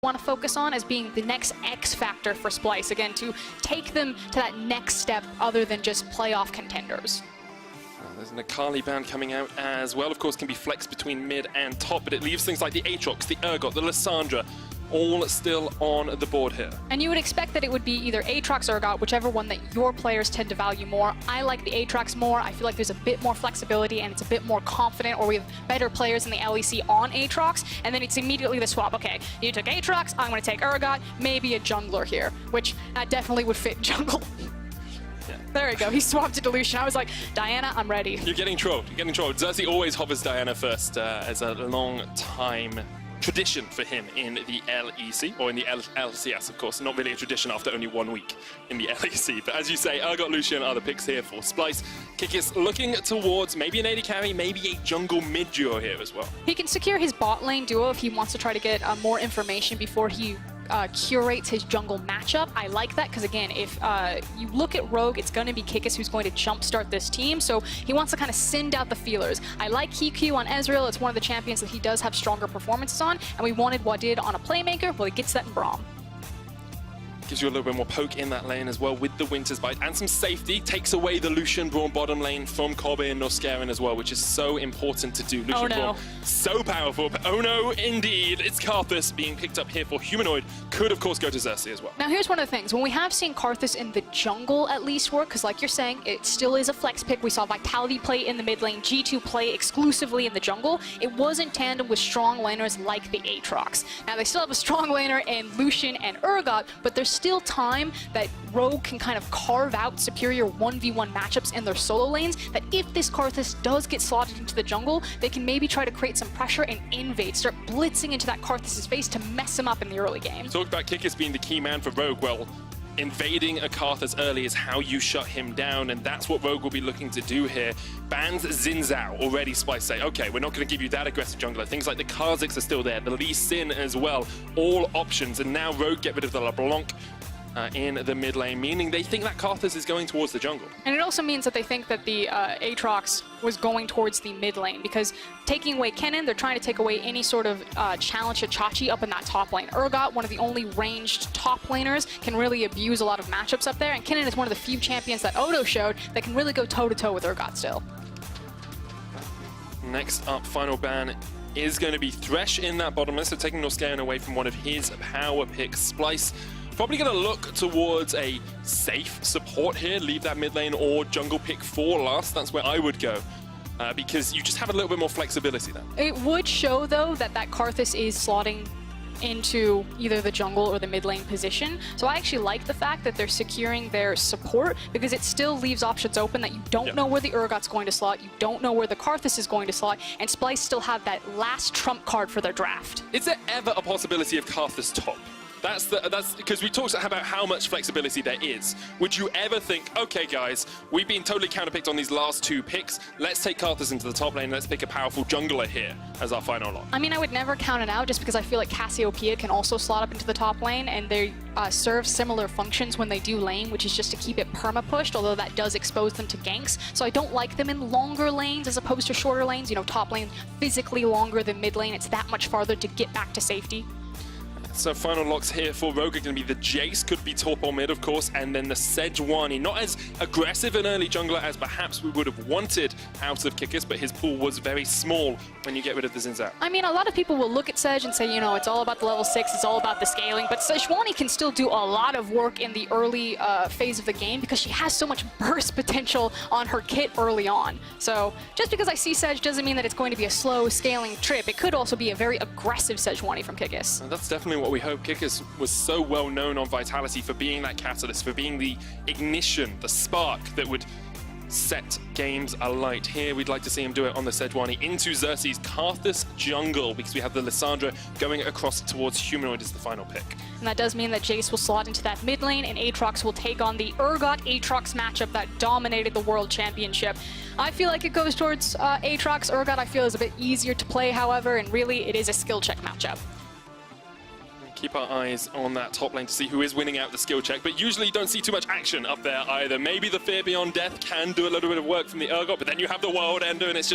want to focus on as being the next X factor for Splyce, again, to take them to that next step other than just playoff contenders. There's an Akali band coming out as well. Of course, can be flexed between mid and top, but it leaves things like the Aatrox, the Urgot, the Lissandra, all still on the board here. And you would expect that it would be either Aatrox or Urgot, whichever one that your players tend to value more. I like the Aatrox more. I feel like there's a bit more flexibility and it's a bit more confident, or we have better players in the LEC on Aatrox, and then it's immediately the swap. Okay, you took Aatrox, I'm going to take Urgot, maybe a jungler here, which definitely would fit jungle. Yeah. There we go, he swapped to Dilution. I was like, Diana, I'm ready. You're getting trolled, you're getting trolled. Xerxes always hovers Diana first as a long time tradition for him in the LEC, or in the LCS, of course. Not really a tradition after only 1 week in the LEC. But as you say, Urgot, Lucian are the picks here for Splyce. Kikis looking towards maybe an AD carry, maybe a jungle mid duo here as well. He can secure his bot lane duo if he wants to try to get more information before he curates his jungle matchup. I like that because, again, if you look at Rogue, it's going to be Kikis who's going to jumpstart this team, so he wants to kind of send out the feelers. I like Kiku on Ezreal. It's one of the champions that he does have stronger performances on, and we wanted Wadid on a playmaker. Well, he gets that in Braum. Gives you a little bit more poke in that lane as well with the Winter's Bite and some safety. Takes away the Lucian Braum bottom lane from Kobe and Noskarin as well, which is so important to do. Lucian Braum, so powerful, but oh no, indeed, it's Karthus being picked up here for Humanoid. Could, of course, go to Xerxes as well. Now, here's one of the things. When we have seen Karthus in the jungle at least work, because like you're saying, it still is a flex pick. We saw Vitality play in the mid lane, G2 play exclusively in the jungle. It was in tandem with strong laners like the Aatrox. Now, they still have a strong laner in Lucian and Urgot, but there's still time that Rogue can kind of carve out superior 1v1 matchups in their solo lanes, that if this Karthus does get slotted into the jungle, they can maybe try to create some pressure and invade, start blitzing into that Karthus' face to mess him up in the early game. Talked about Kikis being the key man for Rogue. Well, invading a Karthus early is how you shut him down, and that's what Rogue will be looking to do here. Bans Xin Zhao. Already Splyce say, okay, we're not going to give you that aggressive jungler. Things like the Kha'Zix are still there, the Lee Sin as well. All options, and now Rogue get rid of the LeBlanc in the mid lane, meaning they think that Karthus is going towards the jungle. And it also means that they think that the Aatrox was going towards the mid lane, because taking away Kennen, they're trying to take away any sort of challenge to Chachi up in that top lane. Urgot, one of the only ranged top laners, can really abuse a lot of matchups up there, and Kennen is one of the few champions that Odo showed that can really go toe-to-toe with Urgot still. Next up, final ban is going to be Thresh in that bottom lane, so taking Noskarin away from one of his power picks. Splyce probably going to look towards a safe support here, leave that mid lane or jungle pick for last. That's where I would go, because you just have a little bit more flexibility there. It would show, though, that Karthus is slotting into either the jungle or the mid lane position. So I actually like the fact that they're securing their support, because it still leaves options open that you don't know where the Urgot's going to slot, you don't know where the Karthus is going to slot, and Splyce still have that last trump card for their draft. Is there ever a possibility of Karthus top? That's because we talked about how much flexibility there is. Would you ever think, okay guys, we've been totally counterpicked on these last two picks, let's take Karthus into the top lane, let's pick a powerful jungler here as our final lock? I mean, I would never count it out, just because I feel like Cassiopeia can also slot up into the top lane, and they serve similar functions when they do lane, which is just to keep it perma-pushed, although that does expose them to ganks. So I don't like them in longer lanes as opposed to shorter lanes. You know, top lane physically longer than mid lane, it's that much farther to get back to safety. So final locks here for Rogue are going to be the Jace, could be top or mid, of course, and then the Sejuani. Not as aggressive an early jungler as perhaps we would have wanted out of Kikis, but his pool was very small when you get rid of the Xin Zhao. I mean, a lot of people will look at Sej and say, you know, it's all about the level 6, it's all about the scaling, but Sejuani can still do a lot of work in the early phase of the game, because she has so much burst potential on her kit early on. So just because I see Sej doesn't mean that it's going to be a slow scaling trip. It could also be a very aggressive Sejuani from Kikis. And that's definitely what we hope. Kikis was so well known on Vitality for being that catalyst, for being the ignition, the spark that would set games alight. Here we'd like to see him do it on the Sejuani into Xerxes Karthus jungle, because we have the Lissandra going across towards Humanoid as the final pick. And that does mean that Jace will slot into that mid lane, and Aatrox will take on the Urgot-Aatrox matchup that dominated the World Championship. I feel like it goes towards Aatrox. Urgot I feel is a bit easier to play, however, and really it is a skill check matchup. Keep our eyes on that top lane to see who is winning out the skill check, but usually you don't see too much action up there either. Maybe the Fear Beyond Death can do a little bit of work from the Urgot, but then you have the World Ender, and it's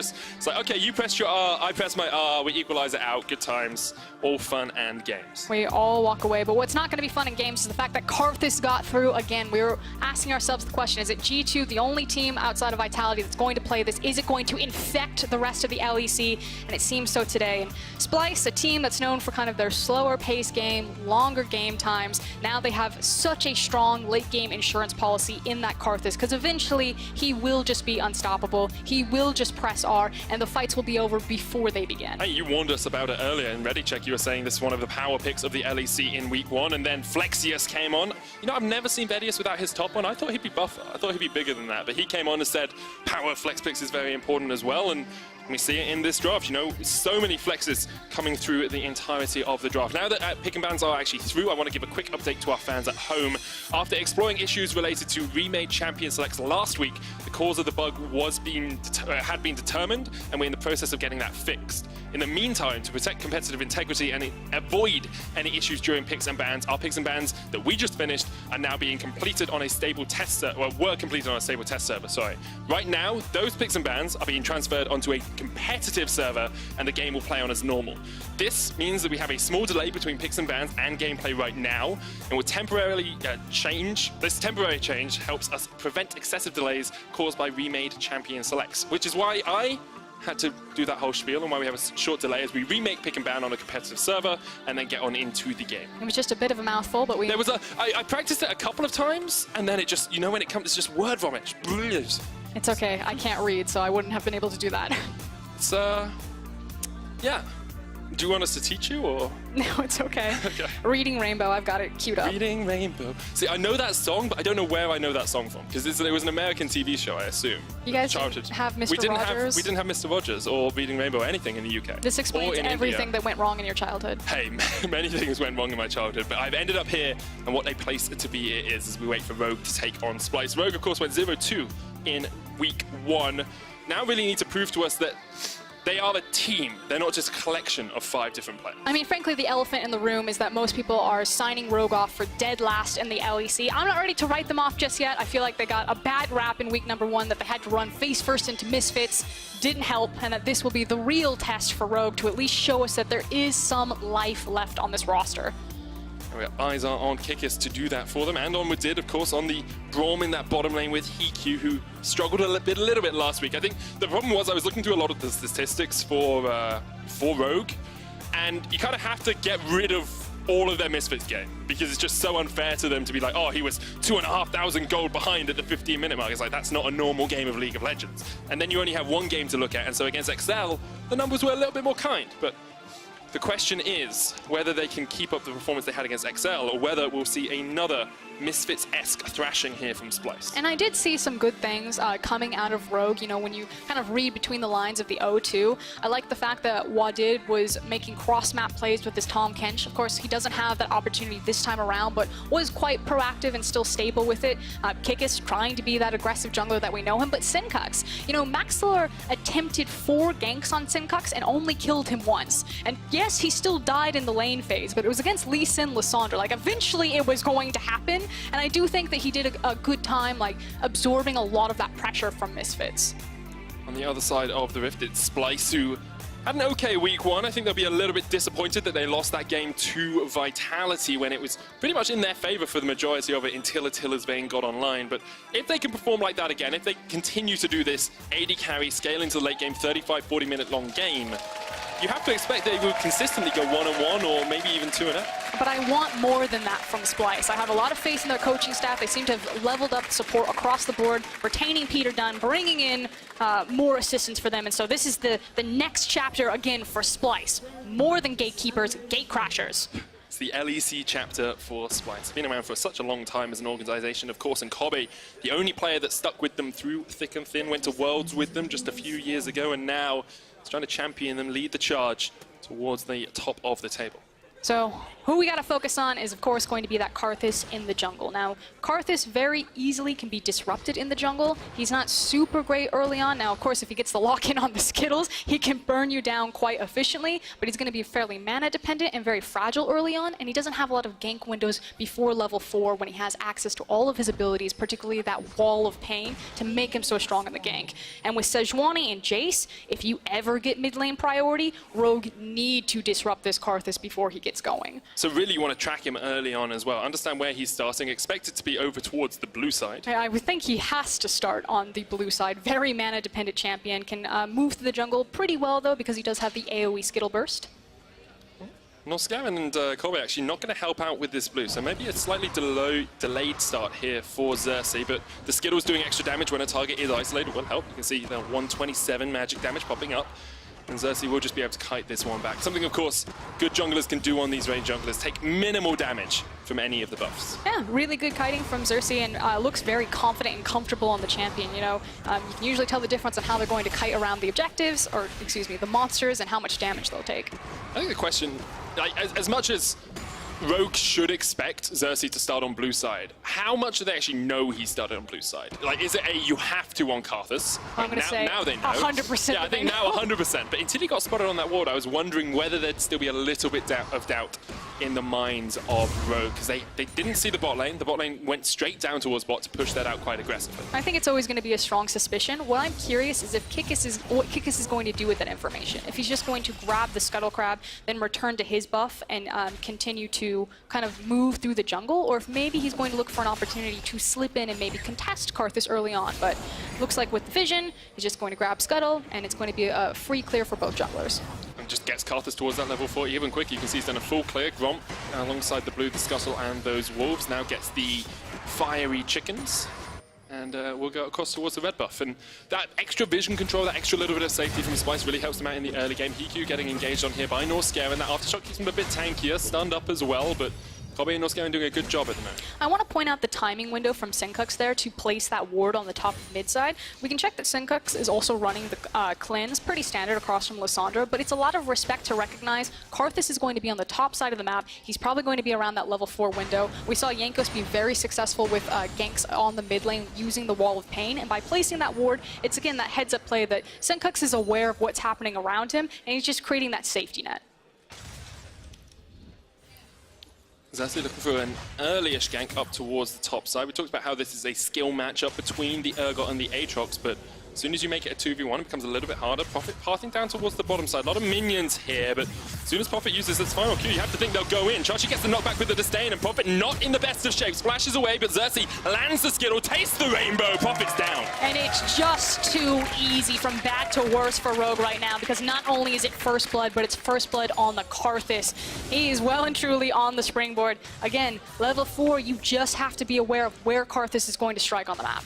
like, okay, you press your R, I press my R, we equalize it out, good times, all fun and games. We all walk away, but what's not going to be fun in games is the fact that Karthus got through. Again, we were asking ourselves the question, is it G2 the only team outside of Vitality that's going to play this? Is it going to infect the rest of the LEC? And it seems so today. And Splyce, a team that's known for kind of their slower pace game, longer game times, now they have such a strong late game insurance policy in that Karthus, because eventually he will just be unstoppable. He will just press R, and the fights will be over before they begin. Hey, you warned us about it earlier in Ready Check. You were saying this is one of the power picks of the LEC in week 1, and then Flexius came on. You know, I've never seen Vedius without his top on. I thought he'd be buffer. I thought he'd be bigger than that, but he came on and said power flex picks is very important as well, and we see it in this draft. You know, so many flexes coming through the entirety of the draft. Now that pick and bans are actually through, I want to give a quick update to our fans at home. After exploring issues related to remade champion selects last week, the cause of the bug had been determined, and we're in the process of getting that fixed. In the meantime, to protect competitive integrity and avoid any issues during picks and bans, our picks and bans that we just finished are now being completed on a stable test server, well, were completed on a stable test server, sorry. Right now, those picks and bans are being transferred onto a competitive server, and the game will play on as normal. This means that we have a small delay between picks and bans and gameplay right now, and will temporarily change. This temporary change helps us prevent excessive delays caused by remade champion selects, which is why I had to do that whole spiel and why we have a short delay as we remake pick and ban on a competitive server and then get on into the game. It was just a bit of a mouthful, but There was I practiced it a couple of times, and then it just, you know, when it comes, it's just word vomit. It's okay, I can't read, so I wouldn't have been able to do that. It's, yeah. Do you want us to teach you, or? No, it's okay. Okay. Reading Rainbow, I've got it queued up. Reading Rainbow. See, I know that song, but I don't know where I know that song from, because it was an American TV show, I assume. You guys didn't have Mr. Rogers? We didn't have Mr. Rogers or Reading Rainbow or anything in the UK. This explains everything that went wrong in your childhood. Hey, many things went wrong in my childhood, but I've ended up here, and what they placed it to be it is as we wait for Rogue to take on Splyce. Rogue, of course, went 0-2 in week 1. Now really need to prove to us that they are a team. They're not just a collection of 5 different players. I mean, frankly, the elephant in the room is that most people are signing Rogue off for dead last in the LEC. I'm not ready to write them off just yet. I feel like they got a bad rap in week number 1 that they had to run face first into Misfits. Didn't help, and that this will be the real test for Rogue to at least show us that there is some life left on this roster. Eyes are on Kikis to do that for them, and on Madid, of course, on the Braum in that bottom lane with Hiku, who struggled a little bit last week. I think the problem was I was looking through a lot of the statistics for Rogue, and you kind of have to get rid of all of their Misfits game, because it's just so unfair to them to be like, oh, he was 2,500 gold behind at the 15-minute mark. It's like, that's not a normal game of League of Legends. And then you only have one game to look at, and so against XL, the numbers were a little bit more kind, but the question is whether they can keep up the performance they had against XL, or whether we'll see another Misfits-esque thrashing here from Splyce. And I did see some good things coming out of Rogue. You know, when you kind of read between the lines of the O2, I like the fact that Wadid was making cross-map plays with his Tom Kench. Of course, he doesn't have that opportunity this time around, but was quite proactive and still stable with it. Kikis trying to be that aggressive jungler that we know him, but Sinkux, you know, Maxillor attempted 4 ganks on Sinkux and only killed him once. And yes, he still died in the lane phase, but it was against Lee Sin Lysandre. Like, eventually it was going to happen. And I do think that he did a good time, like, absorbing a lot of that pressure from Misfits. On the other side of the Rift, it's Splyce, who had an okay week 1. I think they'll be a little bit disappointed that they lost that game to Vitality when it was pretty much in their favor for the majority of it until Attila's Vein got online. But if they can perform like that again, if they continue to do this AD carry, scale into the late game, 35, 40-minute long game, you have to expect they will consistently go 1-1 or maybe even 2-0. But I want more than that from Splyce. I have a lot of faith in their coaching staff. They seem to have leveled up support across the board, retaining Peter Dunn, bringing in more assistance for them. And so this is the next chapter again for Splyce. More than gatekeepers, gate crashers. It's the LEC chapter for Splyce. It's been around for such a long time as an organization, of course, and Kobe, the only player that stuck with them through thick and thin, went to Worlds with them just a few years ago, and now he's trying to champion them, lead the charge towards the top of the table. So Who we got to focus on is, of course, going to be that Karthus in the jungle. Now, Karthus very easily can be disrupted in the jungle. He's not super great early on. Now, of course, if he gets the lock-in on the Skittles, he can burn you down quite efficiently, but he's going to be fairly mana-dependent and very fragile early on, and he doesn't have a lot of gank windows before level 4 when he has access to all of his abilities, particularly that Wall of Pain, to make him so strong in the gank. And with Sejuani and Jace, if you ever get mid-lane priority, Rogue need to disrupt this Karthus before he gets going. So really you want to track him early on as well. Understand where he's starting. Expect it to be over towards the blue side. I would think he has to start on the blue side. Very mana-dependent champion. Can move through the jungle pretty well, though, because he does have the AoE Skittle Burst. Norscaven and Kobe actually not going to help out with this blue, so maybe a slightly delayed start here for Xerxes, but the Skittle's doing extra damage when a target is isolated will help. You can see the 127 magic damage popping up. And Xerxes will just be able to kite this one back. Something, of course, good junglers can do on these range junglers. Take minimal damage from any of the buffs. Yeah, really good kiting from Xerxes, and looks very confident and comfortable on the champion. You know, you can usually tell the difference on how they're going to kite around the objectives, or excuse me, the monsters, and how much damage they'll take. I think the question, like, as much as Rogue should expect Xerxes to start on blue side, how much do they actually know he started on blue side? Like, is it a you have to on Karthus? I'm going to say now they know. 100%. Yeah, I think now 100%. But until he got spotted on that ward, I was wondering whether there'd still be a little bit of doubt in the minds of Rogue, because they didn't see the bot lane. The bot lane went straight down towards bot to push that out quite aggressively. I think it's always going to be a strong suspicion. What I'm curious is if what Kikis is going to do with that information. If he's just going to grab the Scuttle Crab, then return to his buff and continue to kind of move through the jungle, or if maybe he's going to look for an opportunity to slip in and maybe contest Karthus early on. But looks like with the vision, he's just going to grab Scuttle, and it's going to be a free clear for both junglers. And just gets Karthus towards that level 4 even quick. You can see he's done a full clear. Gromp alongside the blue, the Scuttle, and those wolves. Now gets the fiery chickens. And we'll go across towards the red buff. And that extra vision control, that extra little bit of safety from Splyce really helps him out in the early game. Hiku getting engaged on here by Norscaven, and that aftershock keeps him a bit tankier, stunned up as well, but Kobe and Norscaven doing a good job at the moment. I want to point out the timing window from Senkux there to place that ward on the top of mid side. We can check that Senkux is also running the cleanse, pretty standard across from Lissandra, but it's a lot of respect to recognize Karthus is going to be on the top side of the map. He's probably going to be around that level 4 window. We saw Jankos be very successful with ganks on the mid lane using the Wall of Pain, and by placing that ward, it's again that heads up play that Senkux is aware of what's happening around him, and he's just creating that safety net. Xerxes looking for an early-ish gank up towards the top side. We talked about how this is a skill matchup between the Urgot and the Aatrox, but as soon as you make it a 2v1, it becomes a little bit harder. Prophet pathing down towards the bottom side. A lot of minions here, but as soon as Prophet uses this final Q, you have to think they'll go in. Chachi gets the knockback with the disdain, and Prophet not in the best of shape. Splashes away, but Xerxes lands the Skittle, tastes the rainbow. Prophet's down. And it's just too easy from bad to worse for Rogue right now, because not only is it first blood, but it's first blood on the Karthus. He is well and truly on the springboard. Again, level 4, you just have to be aware of where Karthus is going to strike on the map.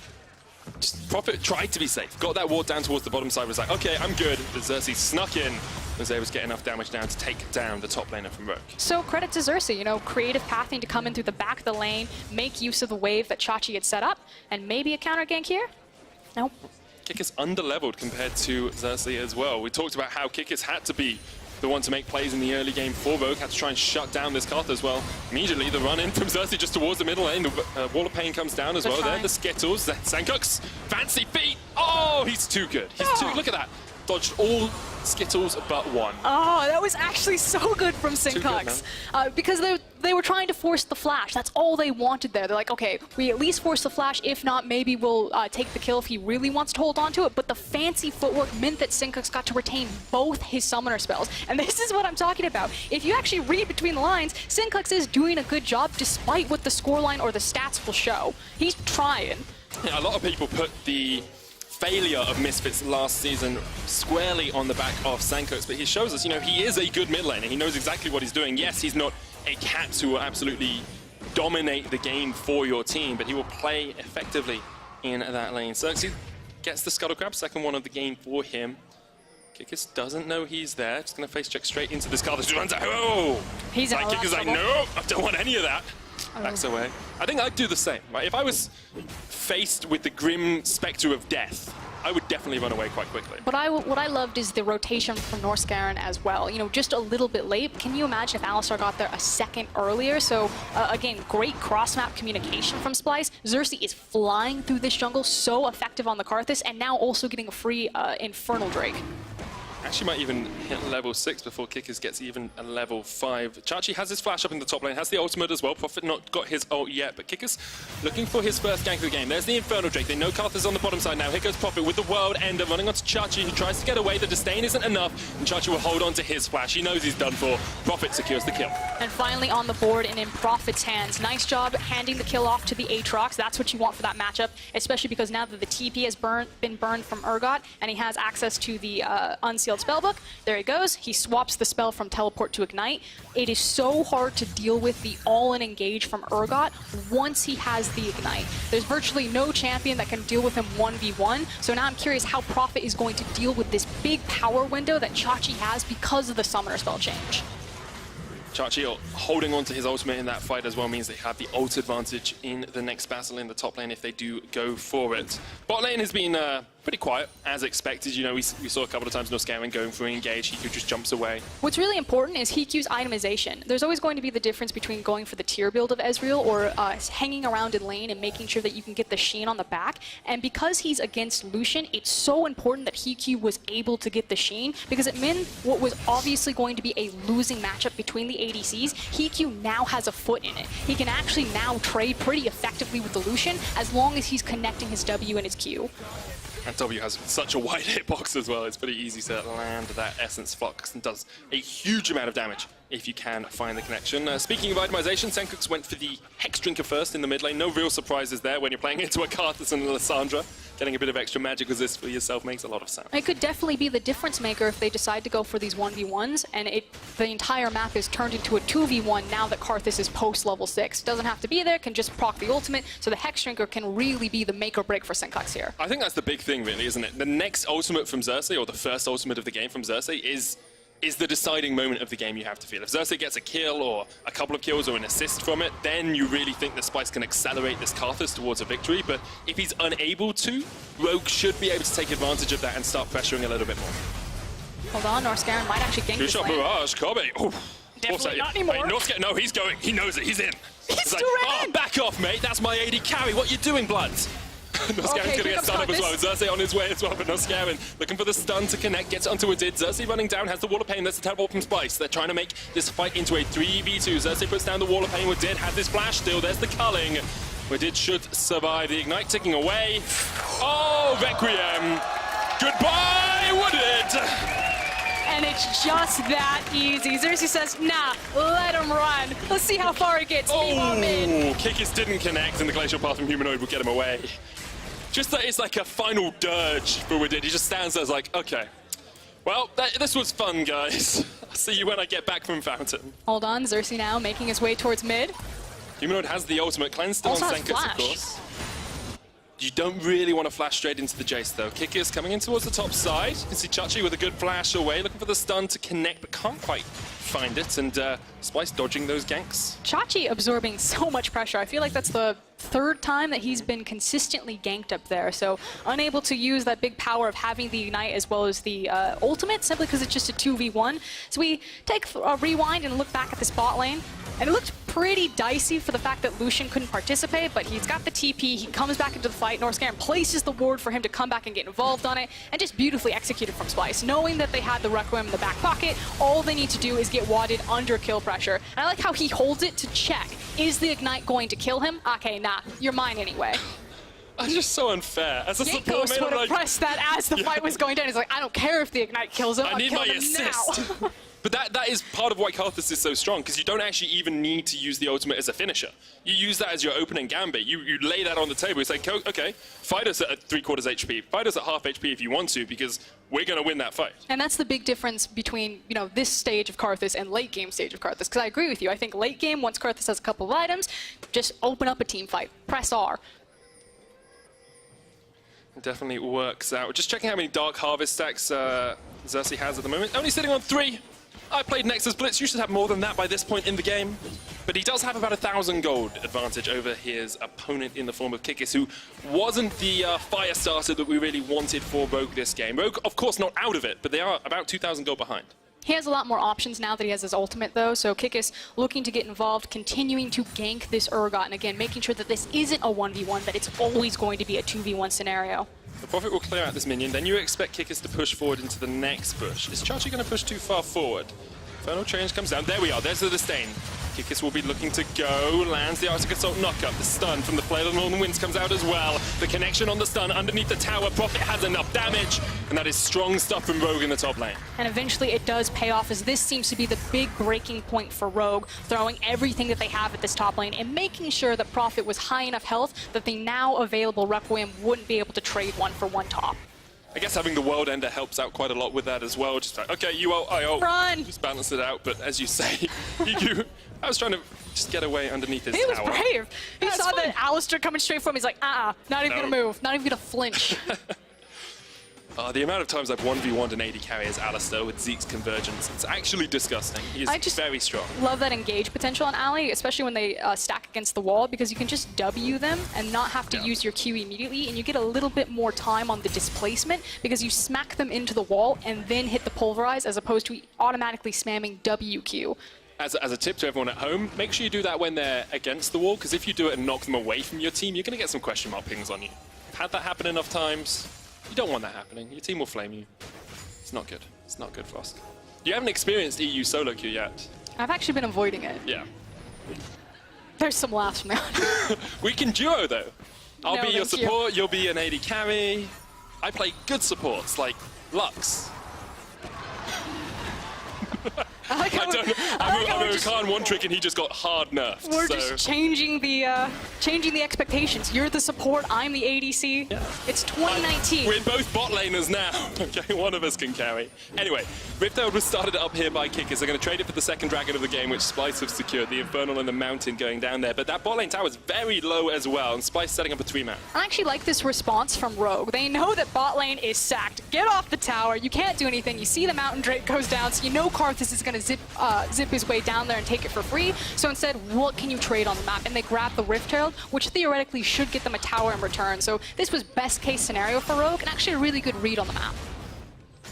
Prophet tried to be safe, got that ward down towards the bottom side, was like, okay, I'm good. But Xerxes snuck in, was able to get enough damage down to take down the top laner from Rogue. So credit to Xerxes, you know, creative pathing to come in through the back of the lane, make use of the wave that Chachi had set up, and maybe a counter gank here? Nope. Kikis under-leveled compared to Xerxes as well. We talked about how Kikis had to be the one to make plays in the early game for Rogue, had to try and shut down this Karthus as well. Immediately the run in from Xerxes just towards the middle lane, the Wall of Pain comes down as well. There, the Skittles, then Senkux, fancy feet. Oh, he's too good. He's too, look at that. Dodged all Skittles but one. Oh, that was actually so good from Senkux. Because they were trying to force the flash. That's all they wanted there. They're like, okay, we at least force the flash. If not, maybe we'll take the kill if he really wants to hold on to it. But the fancy footwork meant that Senkux got to retain both his summoner spells. And this is what I'm talking about. If you actually read between the lines, Senkux is doing a good job despite what the scoreline or the stats will show. He's trying. Yeah, a lot of people put the failure of Misfits last season squarely on the back of Senkux, but he shows us, you know, he is a good mid laner. He knows exactly what he's doing. Yes, he's not a Caps who will absolutely dominate the game for your team, but he will play effectively in that lane. Xerxes gets the Scuttle Crab, second one of the game for him. Kikis doesn't know he's there. Just going to face check straight into this Karthus. Just runs out. Oh! He's like Kikis like, no, I don't want any of that. Backs away. I think I'd do the same, right? If I was faced with the grim specter of death, I would definitely run away quite quickly. What I loved is the rotation from Norscaron as well. You know, just a little bit late. Can you imagine if Alistar got there a second earlier? So again, great cross-map communication from Splyce. Xerxes is flying through this jungle, so effective on the Karthus, and now also getting a free Infernal Drake. Actually might even hit level 6 before Kickers gets even a level 5. Chachi has his flash up in the top lane, has the ultimate as well. Prophet not got his ult yet, but Kickers looking for his first gank of the game. There's the Infernal Drake. They know Karthus on the bottom side now. Here goes Prophet with the World Ender running onto Chachi, who tries to get away. The disdain isn't enough, and Chachi will hold on to his flash. He knows he's done for. Prophet secures the kill. And finally on the board and in Prophet's hands. Nice job handing the kill off to the Aatrox. That's what you want for that matchup, especially because now that the TP has been burned from Urgot, and he has access to the unsealed spellbook, there he goes. He swaps the spell from Teleport to Ignite. It is so hard to deal with the all-in engage from Urgot once he has the Ignite. There's virtually no champion that can deal with him 1v1. So now I'm curious how Prophet is going to deal with this big power window that Chachi has because of the summoner spell change. Chachi holding on to his ultimate in that fight as well means they have the ult advantage in the next battle in the top lane if they do go for it. Bot lane has been pretty quiet, as expected. You know, we saw a couple of times Norscaron going for an engage. Hiku just jumps away. What's really important is Hiku's itemization. There's always going to be the difference between going for the tier build of Ezreal or hanging around in lane and making sure that you can get the sheen on the back. And because he's against Lucian, it's so important that Hiku was able to get the sheen because it meant what was obviously going to be a losing matchup between the ADCs. Hiku now has a foot in it. He can actually now trade pretty effectively with the Lucian as long as he's connecting his W and his Q. And W has such a wide hitbox as well. It's pretty easy to land that Essence Flux and does a huge amount of damage if you can find the connection. Speaking of itemization, Senkux went for the Hex Drinker first in the mid lane. No real surprises there when you're playing into a Karthus and a Lissandra. Getting a bit of extra magic resist for yourself makes a lot of sense. It could definitely be the difference maker if they decide to go for these 1v1s and the entire map is turned into a 2v1 now that Karthus is post level 6. Doesn't have to be there, can just proc the ultimate, so the Hex Drinker can really be the make or break for Senkux here. I think that's the big thing really, isn't it? The next ultimate from Xerxes, or the first ultimate of the game from Xerxes, is the deciding moment of the game you have to feel. If Xerxes gets a kill or a couple of kills or an assist from it, then you really think that Splyce can accelerate this Karthus towards a victory. But if he's unable to, Rogue should be able to take advantage of that and start pressuring a little bit more. Hold on, Norscaron might actually gank this lane. Two-shot barrage, Kobe. Oh, definitely not anymore. Wait, no, he's going. He knows it. He's in. He's like, still in. Back off, mate. That's my AD carry. What you doing, Bloods? Norscaron's gonna get stunned up as well. Xerxes on his way as well, but Norscaron looking for the stun to connect, gets it onto Udid. Xerxes running down, has the Wall of Pain. There's the teleport from Splyce. They're trying to make this fight into a 3v2. Xerxes puts down the Wall of Pain. Udid has this flash still. There's the culling. Udid should survive. The Ignite ticking away. Oh, Requiem. Goodbye, Udid. And it's just that easy. Xerxes says, nah, let him run. Let's see how far it gets. Oh, Kickers didn't connect, and the Glacial Path from Humanoid will get him away. Just that it's like a final dirge for Udid. He just stands there like, okay. Well, this was fun, guys. I'll see you when I get back from Fountain. Hold on, Xerxes now making his way towards mid. Humanoid has the ultimate cleanse still on Senkux, of course. You don't really want to flash straight into the Jace, though. Kickers coming in towards the top side. You can see Chachi with a good flash away, looking for the stun to connect, but can't quite find it. And Splyce dodging those ganks. Chachi absorbing so much pressure. I feel like that's the third time that he's been consistently ganked up there. So unable to use that big power of having the Ignite as well as the ultimate, simply because it's just a 2v1. So we take a rewind and look back at this bot lane. And it looked pretty dicey for the fact that Lucian couldn't participate, but he's got the TP, he comes back into the fight, Norscaron places the ward for him to come back and get involved on it, and just beautifully executed from Splyce. Knowing that they had the Requiem in the back pocket, all they need to do is get wadded under kill pressure. And I like how he holds it to check. Is the Ignite going to kill him? Okay, nah, you're mine anyway. That's just so unfair. As a support would have pressed that as the fight was going down. He's like, I don't care if the Ignite kills him, I need my assist. Now. But that is part of why Karthus is so strong, because you don't actually even need to use the ultimate as a finisher. You use that as your opening gambit. You lay that on the table. You say, okay, fight us at 3/4 HP. Fight us at half HP if you want to, because we're going to win that fight. And that's the big difference between, you know, this stage of Karthus and late game stage of Karthus. Because I agree with you. I think late game, once Karthus has a couple of items, just open up a team fight. Press R. It definitely works out. Just checking how many Dark Harvest stacks Xerxes has at the moment. Only sitting on 3. I played Nexus Blitz. You should have more than that by this point in the game. But he does have about 1,000 gold advantage over his opponent in the form of Kikis, who wasn't the fire starter that we really wanted for Rogue this game. Rogue, of course, not out of it, but they are about 2,000 gold behind. He has a lot more options now that he has his ultimate, though, so Kikis looking to get involved, continuing to gank this Urgot, and again, making sure that this isn't a 1v1, that it's always going to be a 2v1 scenario. The Prophet will clear out this minion, then you expect Kikis to push forward into the next bush. Is Chachi going to push too far forward? Infernal Change comes down. There we are. There's the Disdain. Kikis will be looking to go. Lands the Arctic Assault knockup. The stun from the Flail of the Northern Winds comes out as well. The connection on the stun underneath the tower. Prophet has enough damage. And that is strong stuff from Rogue in the top lane. And eventually it does pay off, as this seems to be the big breaking point for Rogue, throwing everything that they have at this top lane and making sure that Prophet was high enough health that the now available Requiem wouldn't be able to trade one for one top. I guess having the World Ender helps out quite a lot with that as well. Just like, okay, you ult, I ult. Run! Just balance it out. But as you say, I was trying to just get away underneath his He was tower. brave. He That's saw fine. that Alistair coming straight from him. He's like, not even gonna move, not even gonna flinch. The amount of times I've 1v1'd an AD carry as Alistair with Zeke's convergence, it's actually disgusting. He is very strong. Love that engage potential on Ali, especially when they stack against the wall, because you can just W them and not have to use your Q immediately, and you get a little bit more time on the displacement because you smack them into the wall and then hit the pulverize as opposed to automatically spamming WQ. As a tip to everyone at home, make sure you do that when they're against the wall, because if you do it and knock them away from your team, you're going to get some question mark pings on you. Had that happen enough times, you don't want that happening. Your team will flame you. It's not good. It's not good, Frost. You haven't experienced EU solo queue yet. I've actually been avoiding it. Yeah. There's some laughs from that. We can duo, though. I'll be your thank you. support, you'll be an AD carry. I play good supports, like Lux. I'm a Khan one trick and he just got hard nerfed. We're just changing the expectations. You're the support, I'm the ADC. Yeah. It's 2019. We're both bot laners now. Okay, one of us can carry. Anyway, Rifteld was started up here by Kikis. They're going to trade it for the second dragon of the game, which Splyce have secured. The Infernal and the Mountain going down there. But that bot lane tower is very low as well, and Splyce setting up a 3-man. I actually like this response from Rogue. They know that bot lane is sacked. Get off the tower. You can't do anything. You see the Mountain Drake goes down, so you know Karthus is going to zip his way down there and take it for free. So instead, what can you trade on the map? And they grab the Rift Herald, which theoretically should get them a tower in return. So this was best case scenario for Rogue, and actually a really good read on the map.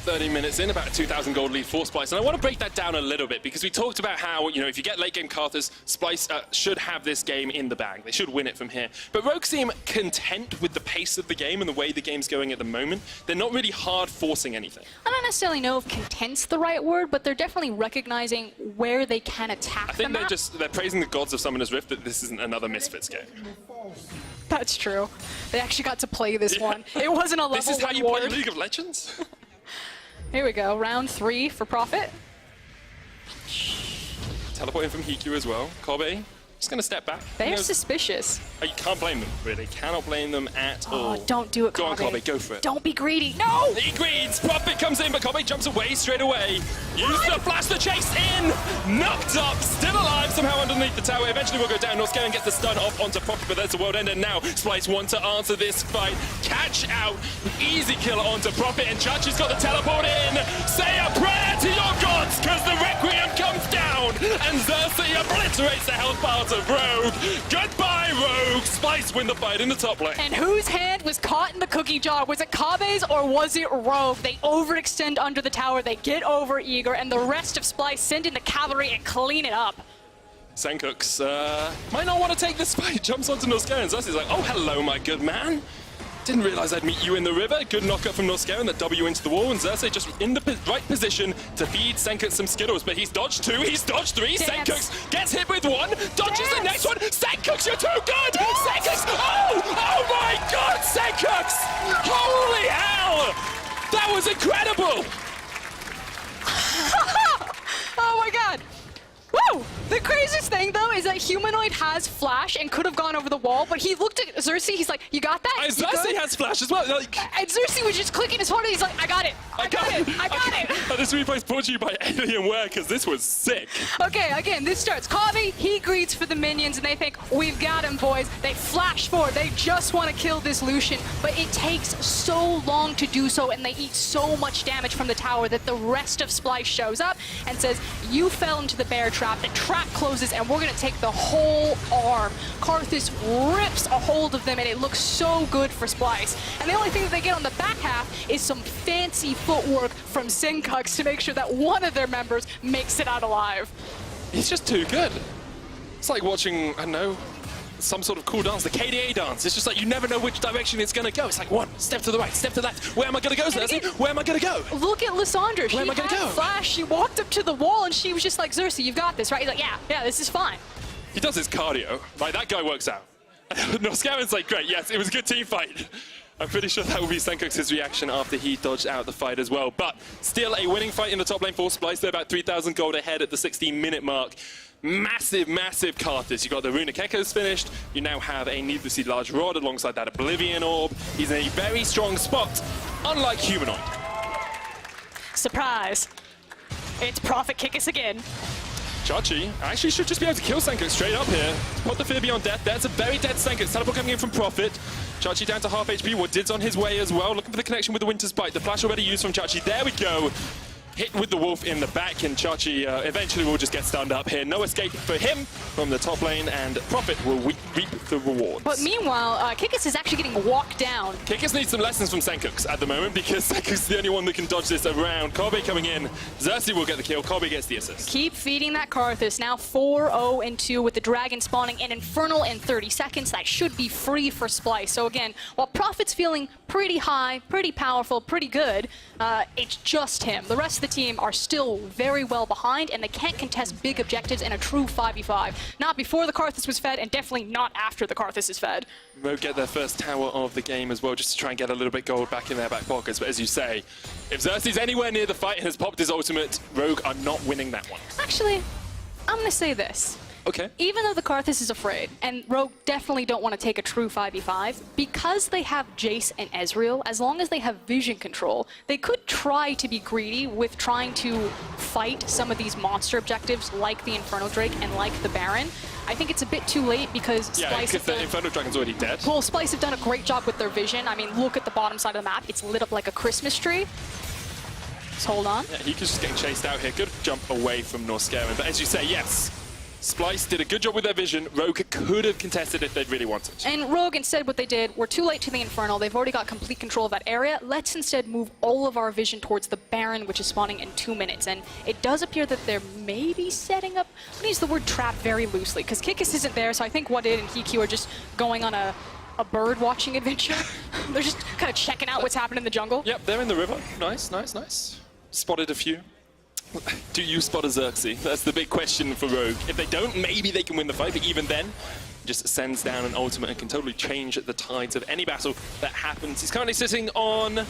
30 minutes in, about a 2,000 gold lead for Splyce. And I want to break that down a little bit because we talked about how, you know, if you get late game Karthus, Splyce should have this game in the bag. They should win it from here. But Rogue seem content with the pace of the game and the way the game's going at the moment. They're not really hard forcing anything. I don't necessarily know if content's the right word, but they're definitely recognizing where they can attack I think the map. they're praising the gods of Summoner's Rift that this isn't another Misfits game. That's true. They actually got to play this one. It wasn't a level 1 This is how you ward. play League of Legends? Here we go, round 3 for Prophet. Teleporting from Hiku as well. Kobe, just going to step back. They're suspicious. You can't blame them, really. Cannot blame them at all. Oh, don't do it, Go on, Kobe. Kobe, go for it. Don't be greedy. No! He greeds. Prophet comes in, but Kobe jumps away straight away. Use the flash to chase in. Knocked up, still alive somehow underneath the tower. Eventually will go down. Norscaran gets the stun off onto Prophet, but there's the world ender now. Splyce want to answer this fight. Catch out. Easy kill onto Prophet, and Chachi's got the teleport in. Say a prayer to your gods, because the Requiem comes down, and Xerxes obliterates the health part of Rogue. Goodbye, Rogue. Splyce win the fight in the top lane. And whose hand was caught in the cookie jar? Was it Kabe's or was it Rogue? They overextend under the tower, they get over eager, and the rest of Splyce send in the cavalry and clean it up. Senkux might not want to take this fight. Jumps onto Norscaran. Xerxes like, oh, hello, my good man. Didn't realize I'd meet you in the river. Good knockup from Norscaran, the W into the wall, and Xerxes just in the right position to feed Senkux some Skittles, but he's dodged 2, he's dodged 3, Senkux gets hit with 1, dodges the next one, Senkux, you're too good! Senkux, oh my god, Senkux! Holy hell! That was incredible! Oh my god! Woo! The craziest thing, though, is that Humanoid has flash and could have gone over the wall, but he looked at Xerxes, he's like, you got that? Xerxes has flash as well. Like, and Xerxes was just clicking his heart, and he's like, I got it! I got it! And this replay's brought to you by Alienware, because this was sick. Okay, again, this starts. Kabe, he greets for the minions, and they think, we've got him, boys. They flash forward. They just want to kill this Lucian, but it takes so long to do so, and they eat so much damage from the tower that the rest of Splyce shows up and says, you fell into the bear trap. the trap closes, and we're going to take the whole arm. Karthus rips a hold of them, and it looks so good for Splyce. And the only thing that they get on the back half is some fancy footwork from Zincux to make sure that one of their members makes it out alive. He's just too good. It's like watching, I don't know, some sort of cool dance, the KDA dance. It's just like you never know which direction it's going to go. It's like one, step to the right, step to the left. Where am I going to go, Xerxes? Where am I going to go? Look at Lysandra. She Where am I going to go? Flash. She walked up to the wall and she was just like, Xerxes, you've got this, right? He's like, yeah, this is fine. He does his cardio. Like, that guy works out. Norscaven's like, great, yes, it was a good team fight. I'm pretty sure that will be Senkux's reaction after he dodged out the fight as well. But still a winning fight in the top lane for Splyce. They're about 3,000 gold ahead at the 16-minute mark. Massive, massive Karthus. You got the Runic Echoes finished. You now have a needlessly large rod alongside that Oblivion Orb. He's in a very strong spot, unlike Humanoid. Surprise. It's Prophet Kickus again. Chachi actually should just be able to kill Senkux straight up here. Put the fear beyond death. There's a very dead Senkux. Teleport coming in from Prophet. Chachi down to half HP. Woodid's on his way as well. Looking for the connection with the Winter's Bite. The flash already used from Chachi. There we go. Hit with the wolf in the back, and Chachi eventually will just get stunned up here. No escape for him from the top lane, and Prophet will reap the rewards. But meanwhile, Kickus is actually getting walked down. Kickus needs some lessons from Senkux at the moment, because Senkux is the only one that can dodge this around. Kobe coming in. Xerxes will get the kill. Kobe gets the assist. Keep feeding that Karthus. Now 4-0-2 with the Dragon spawning an Infernal in 30 seconds. That should be free for Splyce. So again, while Prophet's feeling pretty high, pretty powerful, pretty good, it's just him. The rest of the team are still very well behind, and they can't contest big objectives in a true 5v5. Not before the Karthus was fed, and definitely not after the Karthus is fed. Rogue get their first tower of the game as well, just to try and get a little bit gold back in their back pockets. But as you say, if Xerxes anywhere near the fight and has popped his ultimate, Rogue are not winning that one. Actually, I'm going to say this. Okay. Even though the Karthus is afraid, and Rogue definitely don't want to take a true 5v5, because they have Jace and Ezreal, as long as they have vision control, they could try to be greedy with trying to fight some of these monster objectives like the Inferno Drake and like the Baron. I think it's a bit too late because Splyce because the Inferno Dragon's already dead. Well, Splyce have done a great job with their vision. I mean, look at the bottom side of the map. It's lit up like a Christmas tree. Just hold on. Yeah, he could just get chased out here. Good jump away from Norscaven. But as you say, yes, Splyce did a good job with their vision. Rogue could have contested if they'd really wanted. And Rogue, instead, what they did, we're too late to the Infernal. They've already got complete control of that area. Let's instead move all of our vision towards the Baron, which is spawning in 2 minutes. And it does appear that they're maybe setting up, I'm gonna use the word trap very loosely, because Kickus isn't there, so I think Wadid and Hiku are just going on a bird watching adventure. They're just kind of checking out what's happening in the jungle. Yep, they're in the river. Nice, nice, nice. Spotted a few. Do you spot a Xerxes? That's the big question for Rogue. If they don't, maybe they can win the fight, but even then, just sends down an ultimate and can totally change the tides of any battle that happens. He's currently sitting on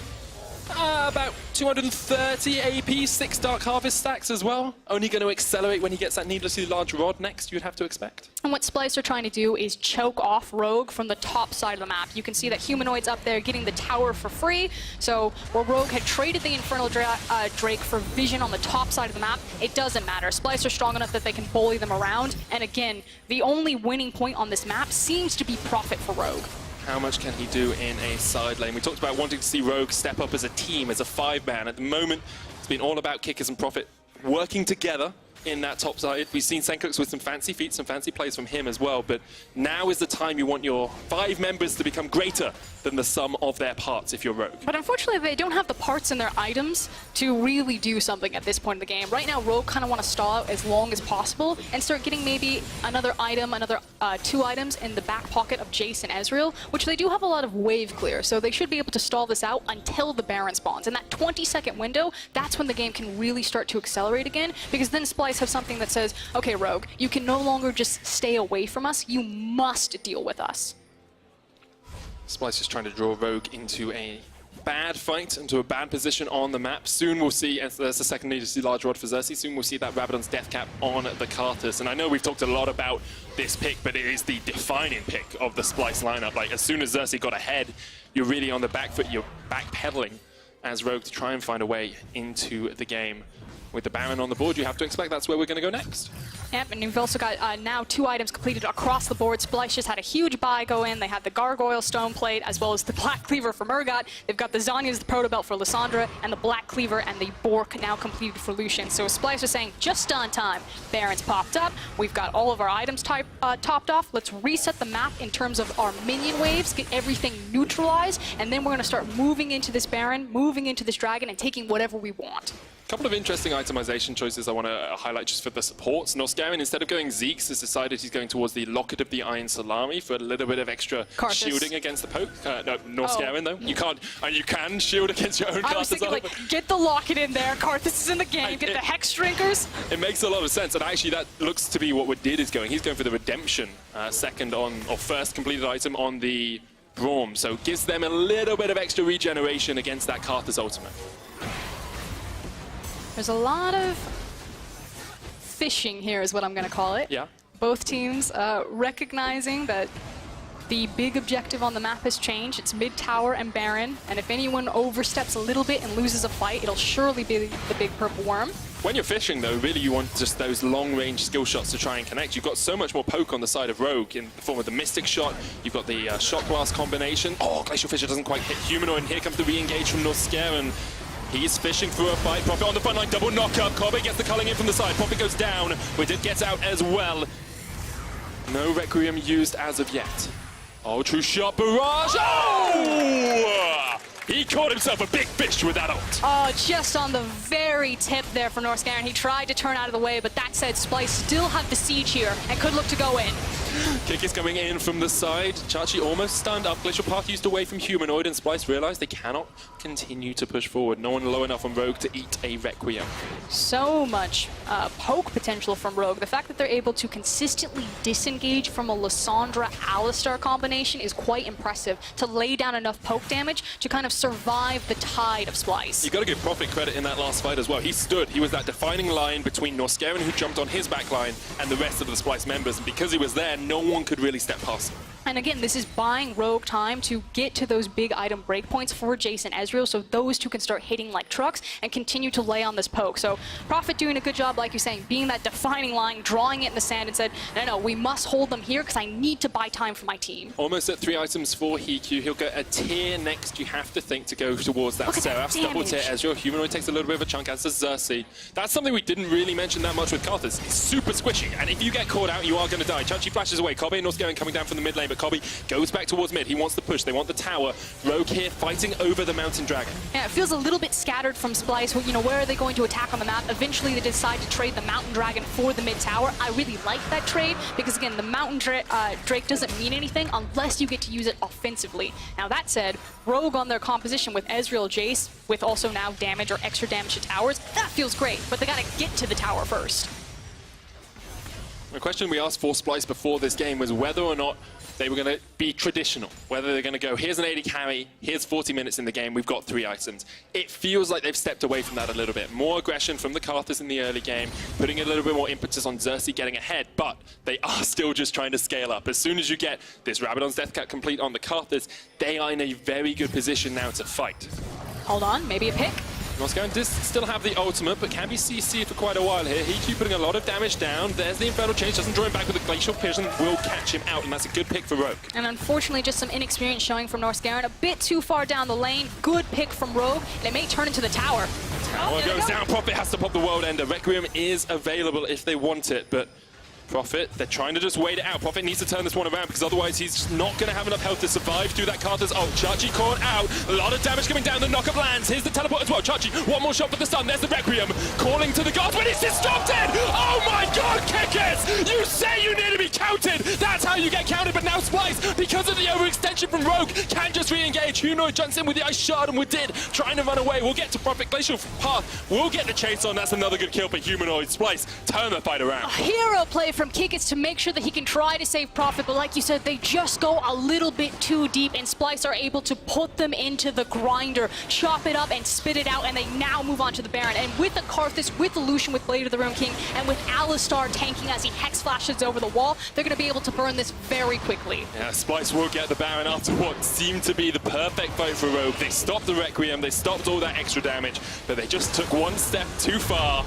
about 230 AP, 6 Dark Harvest stacks as well. Only going to accelerate when he gets that needlessly large rod next, you'd have to expect. And what Splyce are trying to do is choke off Rogue from the top side of the map. You can see that Humanoid's up there getting the tower for free. So where Rogue had traded the Infernal Drake for vision on the top side of the map, it doesn't matter. Splyce are strong enough that they can bully them around. And again, the only winning point on this map seems to be Prophet for Rogue. How much can he do in a side lane? We talked about wanting to see Rogue step up as a team, as a 5-man. At the moment, it's been all about Kickers and Prophet working together in that top side. We've seen Senkux with some fancy feats, some fancy plays from him as well, but now is the time you want your 5 members to become greater than the sum of their parts if you're Rogue. But unfortunately, they don't have the parts in their items to really do something at this point in the game. Right now, Rogue kind of want to stall out as long as possible and start getting maybe another item, another 2 items in the back pocket of Jace and Ezreal, which they do have a lot of wave clear, so they should be able to stall this out until the Baron spawns. In that 20-second window, that's when the game can really start to accelerate again, because then Splyce have something that says, okay, Rogue, you can no longer just stay away from us, you must deal with us. Splyce is trying to draw Rogue into a bad fight, into a bad position on the map. Soon we'll see, as there's a second needlessly large rod for Xerxes, soon we'll see that Rabadon's death cap on the Karthus. And I know we've talked a lot about this pick, but it is the defining pick of the Splyce lineup. Like, as soon as Xerxes got ahead, you're really on the back foot, you're backpedaling as Rogue to try and find a way into the game. with the Baron on the board, you have to expect that's where we're going to go next. Yep, and you've also got now 2 items completed across the board. Splyce just had a huge buy go in. They had the Gargoyle Stone Plate as well as the Black Cleaver for Murgot. They've got the Zanya's the Proto Belt for Lissandra, and the Black Cleaver and the Bork now completed for Lucian. So Splyce was saying, just on time. Baron's popped up. We've got all of our items topped off. Let's reset the map in terms of our minion waves, get everything neutralized, and then we're going to start moving into this Baron, moving into this Dragon, and taking whatever we want. A couple of interesting itemization choices I want to highlight just for the supports. Norscarin, instead of going Zeke's, has decided he's going towards the Locket of the Iron Salami for a little bit of extra shielding against the poke. No, Norscarin, though. You can't, you can shield against your own I was thinking, like, get the Locket in there, Karthus is in the game, get the Hex Drinkers. It makes a lot of sense, and actually that looks to be what Wadid is going. He's going for the Redemption first completed item on the Braum, so gives them a little bit of extra regeneration against that Karthus ultimate. There's a lot of fishing here is what I'm going to call it. Yeah. Both teams recognizing that the big objective on the map has changed. It's mid-tower and Baron, and if anyone oversteps a little bit and loses a fight, it'll surely be the big purple worm. When you're fishing, though, really you want just those long-range skill shots to try and connect. You've got so much more poke on the side of Rogue in the form of the Mystic Shot. You've got the Shot Blast combination. Oh, Glacial Fissure doesn't quite hit Humanoid, and here comes the re-engage from Norscarin. He's fishing for a fight. Prophet on the front line, double knock-up. Kobe gets the culling in from the side. Prophet goes down. Wadid gets out as well. No Requiem used as of yet. Oh, true shot, barrage. Oh! He caught himself a big fish with that ult. Oh, just on the very tip there for Norscarin. He tried to turn out of the way, but that said, Splyce still have the siege here and could look to go in. Kick is coming in from the side. Chachi almost stunned up. Glacial Path used away from Humanoid, and Splyce realized they cannot continue to push forward. No one low enough on Rogue to eat a Requiem. So much poke potential from Rogue. The fact that they're able to consistently disengage from a Lissandra-Alistar combination is quite impressive to lay down enough poke damage to kind of survive the tide of Splyce. You got to give Prophet credit in that last fight as well. He stood. He was that defining line between Norscarin, who jumped on his back line, and the rest of the Splyce members. And because he was there, no one could really step past him. And again, this is buying Rogue time to get to those big item breakpoints for Jace and Ezreal, so those two can start hitting like trucks and continue to lay on this poke. So Prophet doing a good job, like you're saying, being that defining line, drawing it in the sand and said, no, we must hold them here because I need to buy time for my team. Almost at 3 items for Hiku. He'll get a tier next, you have to think, to go towards that Seraph. Double tier Ezreal. Humanoid takes a little bit of a chunk, as does Xerxes. That's something we didn't really mention that much with Karthus. He's super squishy, and if you get caught out, you are going to die. Chachi flashes away. Kobe and Norscarin coming down from the mid lane, but Kobe goes back towards mid. He wants the push. They want the tower. Rogue here fighting over the Mountain Dragon. Yeah, it feels a little bit scattered from Splyce. You know, where are they going to attack on the map? Eventually, they decide to trade the Mountain Dragon for the mid tower. I really like that trade because, again, the Mountain Drake doesn't mean anything unless you get to use it offensively. Now, that said, Rogue on their composition with Ezreal, Jace, with also now damage or extra damage to towers, that feels great, but they got to get to the tower first. The question we asked for Splyce before this game was whether or not they were going to be traditional, whether they're going to go, here's an 80 carry, here's 40 minutes in the game, we've got 3 items. It feels like they've stepped away from that a little bit. More aggression from the Karthus in the early game, putting a little bit more impetus on Xerxes getting ahead, but they are still just trying to scale up. As soon as you get this Rabadon's Death Cat complete on the Karthus, they are in a very good position now to fight. Hold on, maybe a pick. Norscarin does still have the ultimate, but can be CC'd for quite a while here. He putting a lot of damage down. There's the Infernal Change, doesn't draw him back with a Glacial Fissure, will catch him out, and that's a good pick for Rogue. And unfortunately, just some inexperience showing from Norscarin. A bit too far down the lane. Good pick from Rogue, and it may turn into the tower. Tower goes down, Prophet has to pop the World Ender. Requiem is available if they want it, but Prophet, they're trying to just wait it out. Prophet needs to turn this one around because otherwise he's just not going to have enough health to survive through that Karthus ult. Chachi caught out. A lot of damage coming down. The knock-up lands. Here's the teleport as well. Chachi, one more shot for the stun. There's the Requiem. Calling to the gods, but he's disrupted! Oh my god, Kickers! You say you need to be counted! That's how you get counted, but now Splyce, because of the overextension from Rogue, can just re-engage. Humanoid jumps in with the Ice Shard and Wadid trying to run away. We'll get to Prophet. Glacial Path. We'll get the chase on. That's another good kill for Humanoid. Splyce, turn the fight around. A hero play from Kikits to make sure that he can try to save Prophet, but like you said, they just go a little bit too deep, and Splyce are able to put them into the grinder, chop it up and spit it out, and they now move on to the Baron. And with the Karthus, with the Lucian, with Blade of the Ruin King, and with Alistar tanking as he Hex flashes over the wall, they're going to be able to burn this very quickly. Yeah, Splyce will get the Baron after what seemed to be the perfect fight for Rogue. They stopped the Requiem, they stopped all that extra damage, but they just took one step too far.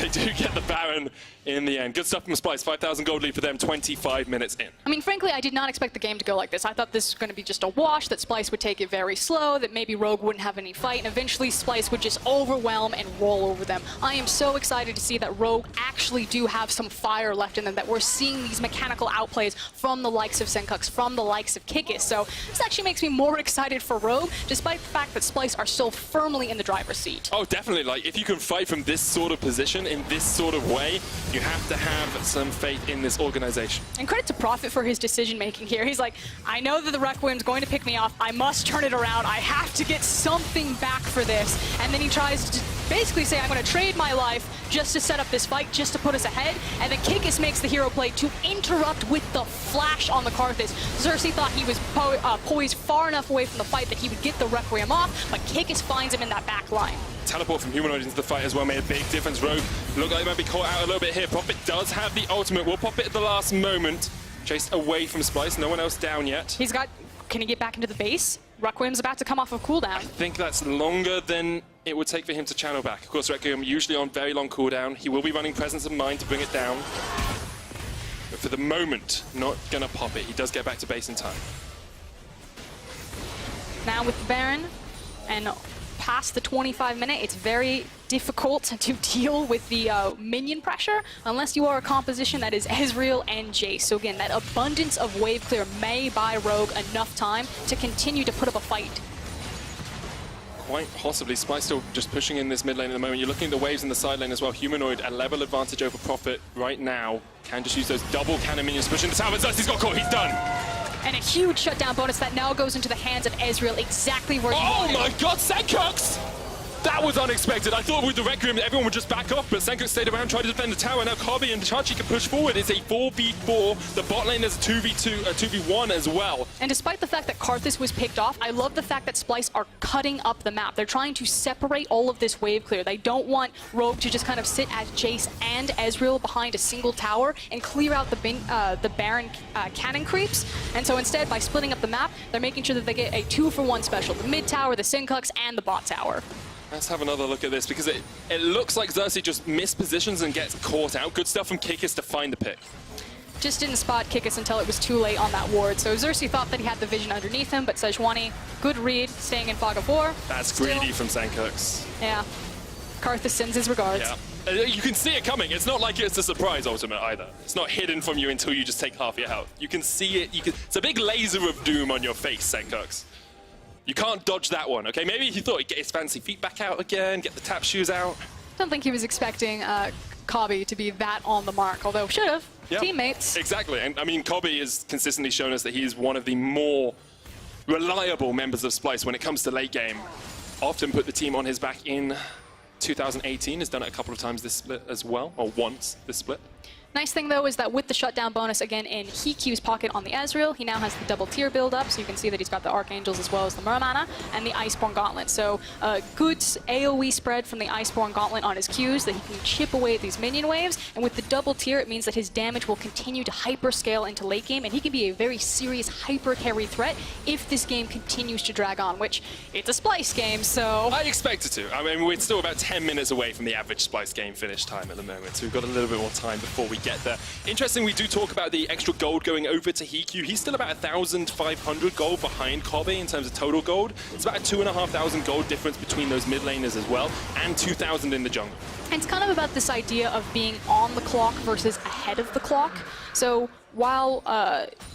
They do get the Baron in the end. Good stuff from Splyce. 5,000 gold lead for them, 25 minutes in. I mean, frankly, I did not expect the game to go like this. I thought this was going to be just a wash, that Splyce would take it very slow, that maybe Rogue wouldn't have any fight, and eventually Splyce would just overwhelm and roll over them. I am so excited to see that Rogue actually do have some fire left in them, that we're seeing these mechanical outplays from the likes of Senkux, from the likes of Kikis. So this actually makes me more excited for Rogue, despite the fact that Splyce are still firmly in the driver's seat. Oh, definitely. Like, if you can fight from this sort of position, in this sort of way, you have to have some faith in this organization. And credit to Prophet for his decision-making here. He's like, I know that the Requiem's going to pick me off. I must turn it around. I have to get something back for this. And then he tries to basically say, I'm going to trade my life just to set up this fight, just to put us ahead. And then Kikis makes the hero play to interrupt with the flash on the Karthus. Xerxes thought he was poised far enough away from the fight that he would get the Requiem off, but Kikis finds him in that back line. Teleport from Humanoid into the fight as well made a big difference. Rogue look like they might be caught out a little bit here. Prophet does have the ultimate. We'll pop it at the last moment. Chased away from Splyce. No one else down yet. He's got... Can he get back into the base? Requiem's about to come off of cooldown. I think that's longer than it would take for him to channel back. Of course, Requiem usually on very long cooldown. He will be running Presence of Mind to bring it down. But for the moment, not gonna pop it. He does get back to base in time. Now with the Baron, and past the 25-minute, it's very difficult to deal with the minion pressure unless you are a composition that is Ezreal and Jace. So again, that abundance of wave clear may buy Rogue enough time to continue to put up a fight. Quite possibly. Splyce still just pushing in this mid lane at the moment. You're looking at the waves in the side lane as well. Humanoid, a level advantage over Prophet right now. Can just use those double cannon minions pushing the tower. Xerxes got caught. He's done. And a huge shutdown bonus that now goes into the hands of Ezreal, exactly where he wanted. Oh my god, Senkux! That was unexpected. I thought with the Requiem everyone would just back off, but Senkux stayed around, tried to defend the tower. Now Kobe and Chachi can push forward. It's a 4v4. The bot lane is a 2v1 as well. And despite the fact that Karthus was picked off, I love the fact that Splyce are cutting up the map. They're trying to separate all of this wave clear. They don't want Rogue to just kind of sit as Jace and Ezreal behind a single tower and clear out the Baron cannon creeps. And so instead, by splitting up the map, they're making sure that they get a 2-for-1 special. The mid tower, the Senkux, and the bot tower. Let's have another look at this, because it looks like Xerxes just mispositions and gets caught out. Good stuff from Kikis to find the pick. Just didn't spot Kikis until it was too late on that ward. So Xerxes thought that he had the vision underneath him, but Sejuani, good read, staying in Fog of War. That's greedy from Senkux. Yeah. Karthus sends his regards. Yeah. You can see it coming. It's not like it's a surprise ultimate either. It's not hidden from you until you just take half your health. You can see it. It's a big laser of doom on your face, Senkux. You can't dodge that one, okay? Maybe he thought he'd get his fancy feet back out again, get the tap shoes out. Don't think he was expecting Kobe to be that on the mark, although should have. Yep. Teammates. Exactly, and I mean, Kobe has consistently shown us that he is one of the more reliable members of Splyce when it comes to late game. Often put the team on his back in 2018, has done it a couple of times this split as well, or once this split. Nice thing, though, is that with the shutdown bonus, again, in Hikyu's pocket on the Ezreal, he now has the double tier build up, so you can see that he's got the Archangels as well as the Muramana and the Iceborne Gauntlet. So good AoE spread from the Iceborne Gauntlet on his Qs that he can chip away at these minion waves, and with the double tier, it means that his damage will continue to hyper scale into late game, and he can be a very serious hyper carry threat if this game continues to drag on, which it's a Splyce game, so... I expect it to. I mean, we're still about 10 minutes away from the average Splyce game finish time at the moment, so we've got a little bit more time before we get there. Interesting, we do talk about the extra gold going over to Hikyu. He's still about 1,500 gold behind Kobe in terms of total gold. It's about a 2,500 gold difference between those mid laners as well, and 2,000 in the jungle. And it's kind of about this idea of being on the clock versus ahead of the clock. So while,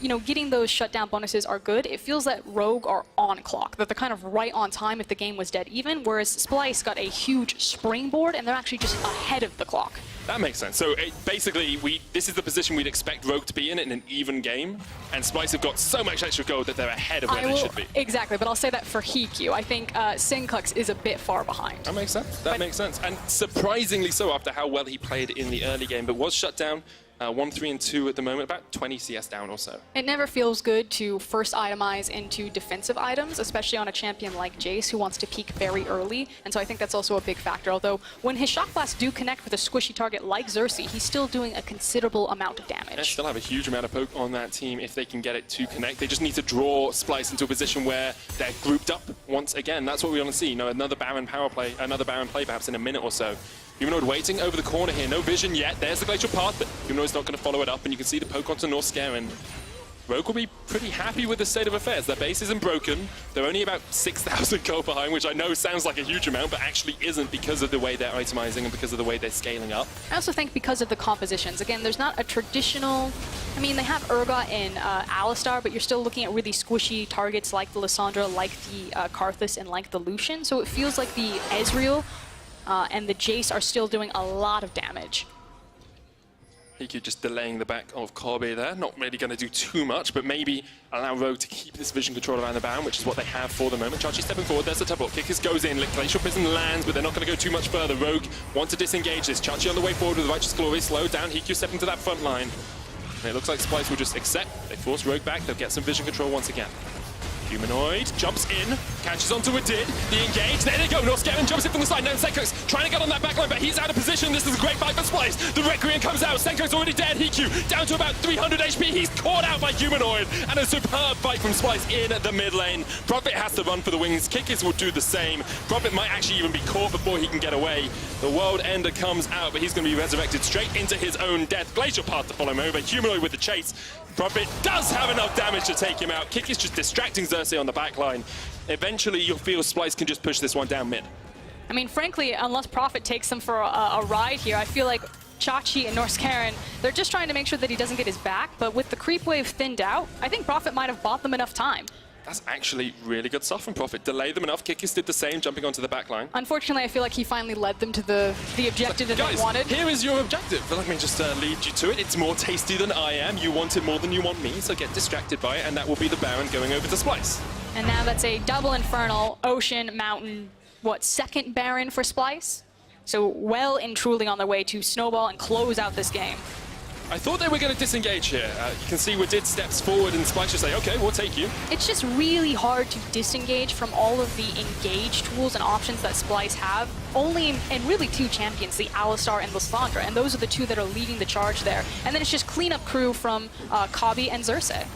you know, getting those shutdown bonuses are good, it feels that Rogue are on clock, that they're kind of right on time if the game was dead even, whereas Splyce got a huge springboard and they're actually just ahead of the clock. That makes sense. So basically, this is the position we'd expect Rogue to be in an even game, and Splyce have got so much extra gold that they're ahead of where they should be. Exactly, but I'll say that for Hikyu. I think Senkux is a bit far behind. That makes sense. That makes sense. And surprisingly so after how well he played in the early game, but was shut down 1, 3, and 2 at the moment, about 20 CS down or so. It never feels good to first itemize into defensive items, especially on a champion like Jace, who wants to peak very early. And so I think that's also a big factor. Although when his shock blasts do connect with a squishy target like Xerxes, he's still doing a considerable amount of damage. They still have a huge amount of poke on that team if they can get it to connect. They just need to draw Splyce into a position where they're grouped up once again. That's what we want to see. You know, another Baron power play, another Baron play perhaps in a minute or so. Humanoid waiting over the corner here, no vision yet. There's the glacial path, but Humanoid's not going to follow it up, and you can see the poke onto North Scare, and Rogue will be pretty happy with the state of affairs. Their base isn't broken. They're only about 6,000 gold behind, which I know sounds like a huge amount, but actually isn't because of the way they're itemizing and because of the way they're scaling up. I also think because of the compositions. Again, there's not a traditional... I mean, they have Urgot and Alistar, but you're still looking at really squishy targets like the Lissandra, like the Karthus, and like the Lucian. So it feels like the Ezreal and the Jace are still doing a lot of damage. Hiku just delaying the back of Kobe there. Not really going to do too much, but maybe allow Rogue to keep this vision control around the Baron, which is what they have for the moment. Chachi stepping forward, there's the teleport. Kickers goes in, Glacial Prison lands, but they're not going to go too much further. Rogue wants to disengage this. Chachi on the way forward with Righteous Glory, slow down. Hiku stepping to that front line. And it looks like Splyce will just accept. They force Rogue back, they'll get some vision control once again. Humanoid jumps in, catches onto a Did, the engage, there they go, North Scaven jumps in from the side, now Senko's trying to get on that backline, but he's out of position. This is a great fight for Splyce. The Requiem comes out, Senko's already dead, Hiku down to about 300 HP, he's caught out by Humanoid, and a superb fight from Splyce in the mid lane. Prophet has to run for the wings, Kickers will do the same. Prophet might actually even be caught before he can get away. The World Ender comes out, but he's going to be resurrected straight into his own death. Glacial Path to follow him over, Humanoid with the chase. Prophet does have enough damage to take him out. Kick is just distracting Xerxes on the backline. Eventually, you'll feel Splyce can just push this one down mid. I mean, frankly, unless Prophet takes them for a ride here, I feel like Chachi and North Karen, they're just trying to make sure that he doesn't get his back. But with the creep wave thinned out, I think Prophet might have bought them enough time. That's actually really good stuff from Prophet. Delay them enough. Kickers did the same, jumping onto the back line. Unfortunately, I feel like he finally led them to the objective that they wanted. Here is your objective. Let me just lead you to it. It's more tasty than I am. You want it more than you want me, so get distracted by it, and that will be the Baron going over to Splyce. And now that's a double Infernal, Ocean, Mountain, second Baron for Splyce? So well and truly on their way to snowball and close out this game. I thought they were going to disengage here. You can see we did steps forward and Splyce just say, okay, we'll take you. It's just really hard to disengage from all of the engage tools and options that Splyce have. Only in really two champions, the Alistar and Lissandra, and those are the two that are leading the charge there. And then it's just cleanup crew from Kabi and Xerxes.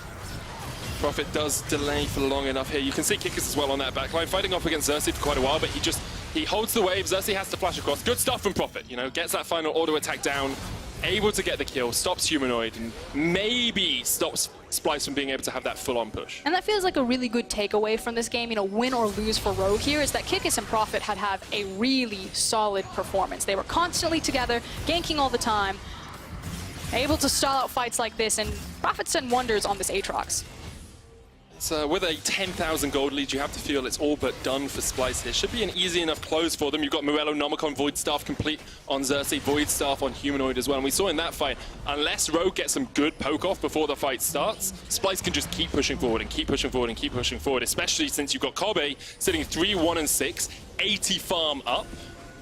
Prophet does delay for long enough here. You can see Kickers as well on that backline, fighting off against Xerxes for quite a while, but he holds the wave. Xerxes has to flash across. Good stuff from Prophet, you know, gets that final auto attack down. Able to get the kill, stops Humanoid, and maybe stops Splyce from being able to have that full-on push. And that feels like a really good takeaway from this game, you know, win or lose for Rogue here, is that Kikis and Prophet have a really solid performance. They were constantly together, ganking all the time, able to stall out fights like this, and Prophet's done wonders on this Aatrox. So with a 10,000 gold lead, you have to feel it's all but done for Splyce. It should be an easy enough close for them. You've got Morello, Nomicon, Void Staff complete on Xerxes, Void Staff on Humanoid as well. And we saw in that fight, unless Rogue gets some good poke off before the fight starts, Splyce can just keep pushing forward and keep pushing forward and keep pushing forward, especially since you've got Kobe sitting 3-1-6, 80 farm up,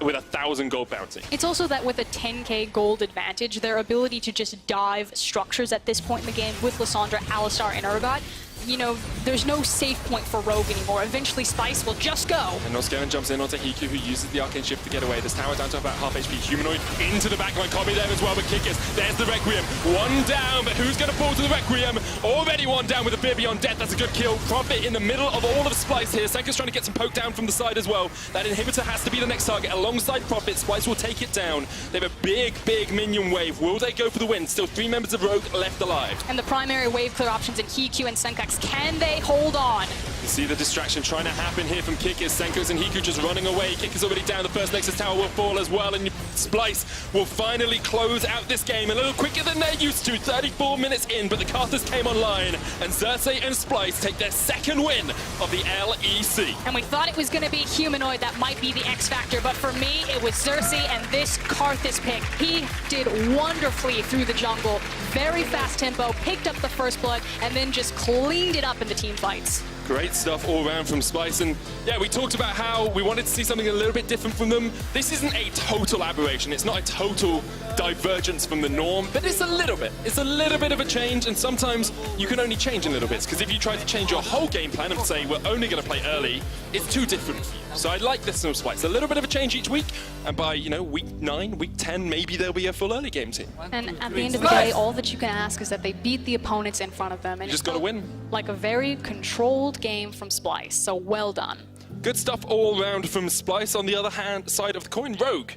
with 1,000 gold bounty. It's also that with a 10k gold advantage, their ability to just dive structures at this point in the game with Lissandra, Alistar, and Urgot, you know, there's no safe point for Rogue anymore. Eventually, Splyce will just go. And Noskaran jumps in onto Hiku, who uses the Arcane Shift to get away. This tower down to about half HP. Humanoid into the backline. Kobe there as well, but Kickers. There's the Requiem. One down, but who's going to fall to the Requiem? Already one down with a Fear Beyond Death. That's a good kill. Prophet in the middle of all of Splyce here. Senko's trying to get some poke down from the side as well. That inhibitor has to be the next target. Alongside Prophet, Splyce will take it down. They have a big, big minion wave. Will they go for the win? Still 3 members of Rogue left alive. And the primary wave clear options in Hiku and Senkax. Can they hold on? You see the distraction trying to happen here from Kickers. Senko's and Hiku just running away. Kickers already down. The first Nexus tower will fall as well, and Splyce will finally close out this game a little quicker than they're used to. 34 minutes in, but the Karthus came online, and Xerxes and Splyce take their second win of the LEC. And we thought it was going to be Humanoid that might be the X factor, but for me, it was Xerxes and this Karthus pick. He did wonderfully through the jungle. very fast tempo, picked up the first blood, and then just cleaned it up in the team fights. Great stuff all around from Splyce. And yeah, we talked about how we wanted to see something a little bit different from them. This isn't a total aberration. It's not a total divergence from the norm, but it's a little bit. It's a little bit of a change, and sometimes you can only change in little bits, because if you try to change your whole game plan and say we're only going to play early, it's too different for you. So I like this from Splyce. A little bit of a change each week, and by, you know, week 9, week 10, maybe there'll be a full early game team. And at the end of the day, all that you can ask is that they beat the opponents in front of them. And You just got to win. Like a very controlled game from Splyce, so well done. Good stuff all around from Splyce. On the other hand, side of the coin, Rogue,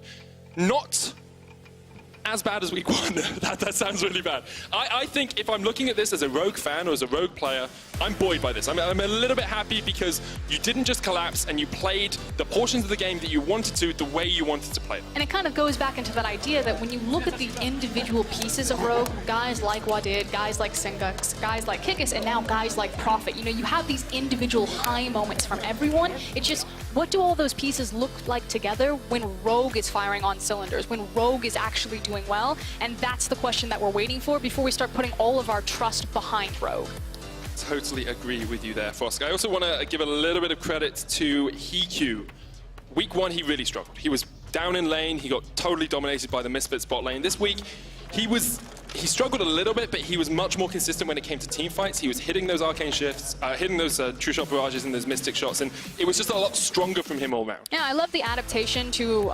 not as bad as week 1. that sounds really bad. I think if I'm looking at this as a Rogue fan or as a Rogue player, I'm buoyed by this. I'm a little bit happy because you didn't just collapse and you played the portions of the game that you wanted to the way you wanted to play them. And it kind of goes back into that idea that when you look at the individual pieces of Rogue, guys like Wadid, guys like Syncux, guys like Kikis, and now guys like Prophet, you know, you have these individual high moments from everyone. It's just, what do all those pieces look like together when Rogue is firing on cylinders, when Rogue is actually doing well? And that's the question that we're waiting for before we start putting all of our trust behind Rogue. Totally agree with you there, Fosk. I also want to give a little bit of credit to HeQ. Week 1, he really struggled. He was down in lane, he got totally dominated by the Misfits bot lane. This week, he struggled a little bit, but he was much more consistent when it came to team fights. He was hitting those arcane shifts, hitting those true shot barrages and those mystic shots, and it was just a lot stronger from him all round. Yeah, I love the adaptation to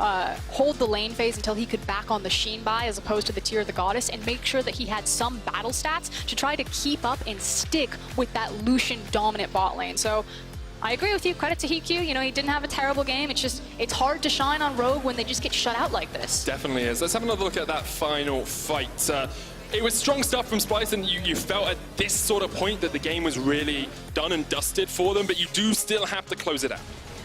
hold the lane phase until he could back on the Sheen buy as opposed to the Tear of the Goddess, and make sure that he had some battle stats to try to keep up and stick with that Lucian dominant bot lane. So I agree with you. Credit to HeQ. You know, he didn't have a terrible game. It's just, it's hard to shine on Rogue when they just get shut out like this. Definitely is. Let's have another look at that final fight. It was strong stuff from Splyce, and you felt at this sort of point that the game was really done and dusted for them, but you do still have to close it out.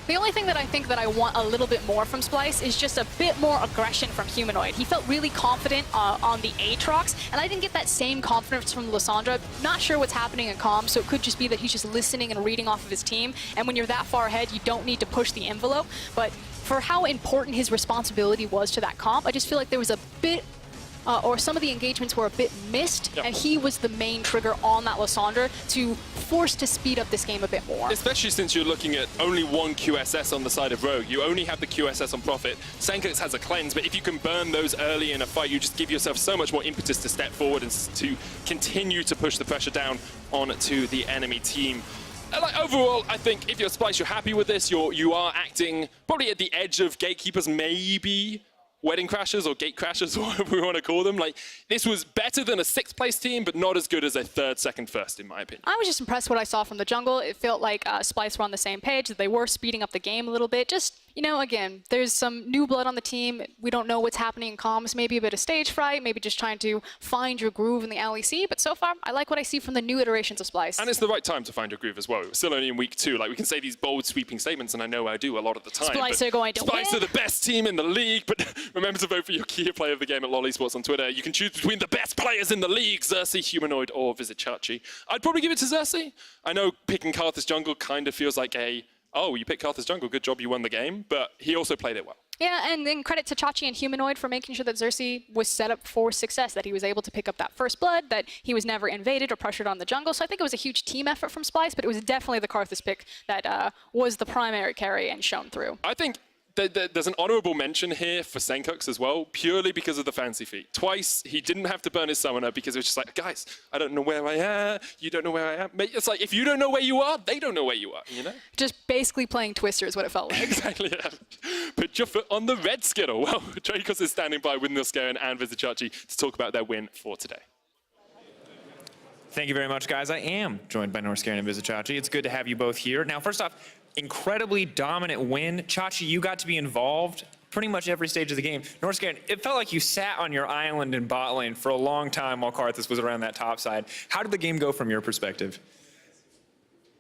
The only thing that I think that I want a little bit more from Splyce is just a bit more aggression from Humanoid. He felt really confident on the Aatrox, and I didn't get that same confidence from Lissandra. Not sure what's happening in comms, so it could just be that he's just listening and reading off of his team, and when you're that far ahead, you don't need to push the envelope. But for how important his responsibility was to that comp, I just feel like there was a bit or some of the engagements were a bit missed, and he was the main trigger on that Lissandra to force to speed up this game a bit more. Especially since you're looking at only one QSS on the side of Rogue. You only have the QSS on Prophet. Syncux has a cleanse, but if you can burn those early in a fight, you just give yourself so much more impetus to step forward and to continue to push the pressure down onto the enemy team. Like, overall, I think if you're Splyce, you're happy with this. You are acting probably at the edge of gatekeepers, maybe wedding crashers or gate crashers, or whatever we want to call them. Like, this was better than a 6th place team, but not as good as a 3rd, 2nd, 1st, in my opinion. I was just impressed what I saw from the jungle. It felt like Splyce were on the same page, that they were speeding up the game a little bit. Just, you know, again, there's some new blood on the team. We don't know what's happening in comms. Maybe a bit of stage fright, maybe just trying to find your groove in the LEC. But so far, I like what I see from the new iterations of Splyce. And it's the right time to find your groove as well. We're still only in week 2. Like, we can say these bold, sweeping statements, and I know I do a lot of the time. Splyce are going to win. Splyce are the best team in the league, but remember to vote for your key player of the game at LoL Esports on Twitter. You can choose between the best players in the league, Xerxes, Humanoid, or Vizichachi. I'd probably give it to Xerxes. I know picking Karthus jungle kind of feels like oh, you picked Karthus jungle, good job, you won the game, but he also played it well. Yeah, and then credit to Chachi and Humanoid for making sure that Xerxes was set up for success, that he was able to pick up that first blood, that he was never invaded or pressured on the jungle. So I think it was a huge team effort from Splyce, but it was definitely the Karthus pick that was the primary carry and shown through. I think there's an honorable mention here for Syncux as well, purely because of the fancy feat. Twice, he didn't have to burn his summoner because it was just like, guys, I don't know where I am, you don't know where I am. It's like, if you don't know where you are, they don't know where you are, you know? Just basically playing Twister is what it felt like. Exactly, yeah. Put your foot on the red skittle. Well, Dracos is standing by with Nilskaren and Vizichachi to talk about their win for today. Thank you very much, guys. I am joined by Norskaren and Vizichachi. It's good to have you both here. Now, first off, incredibly dominant win. Chachi, you got to be involved pretty much every stage of the game. Norskaren, it felt like you sat on your island in bot lane for a long time while Karthus was around that top side. How did the game go from your perspective?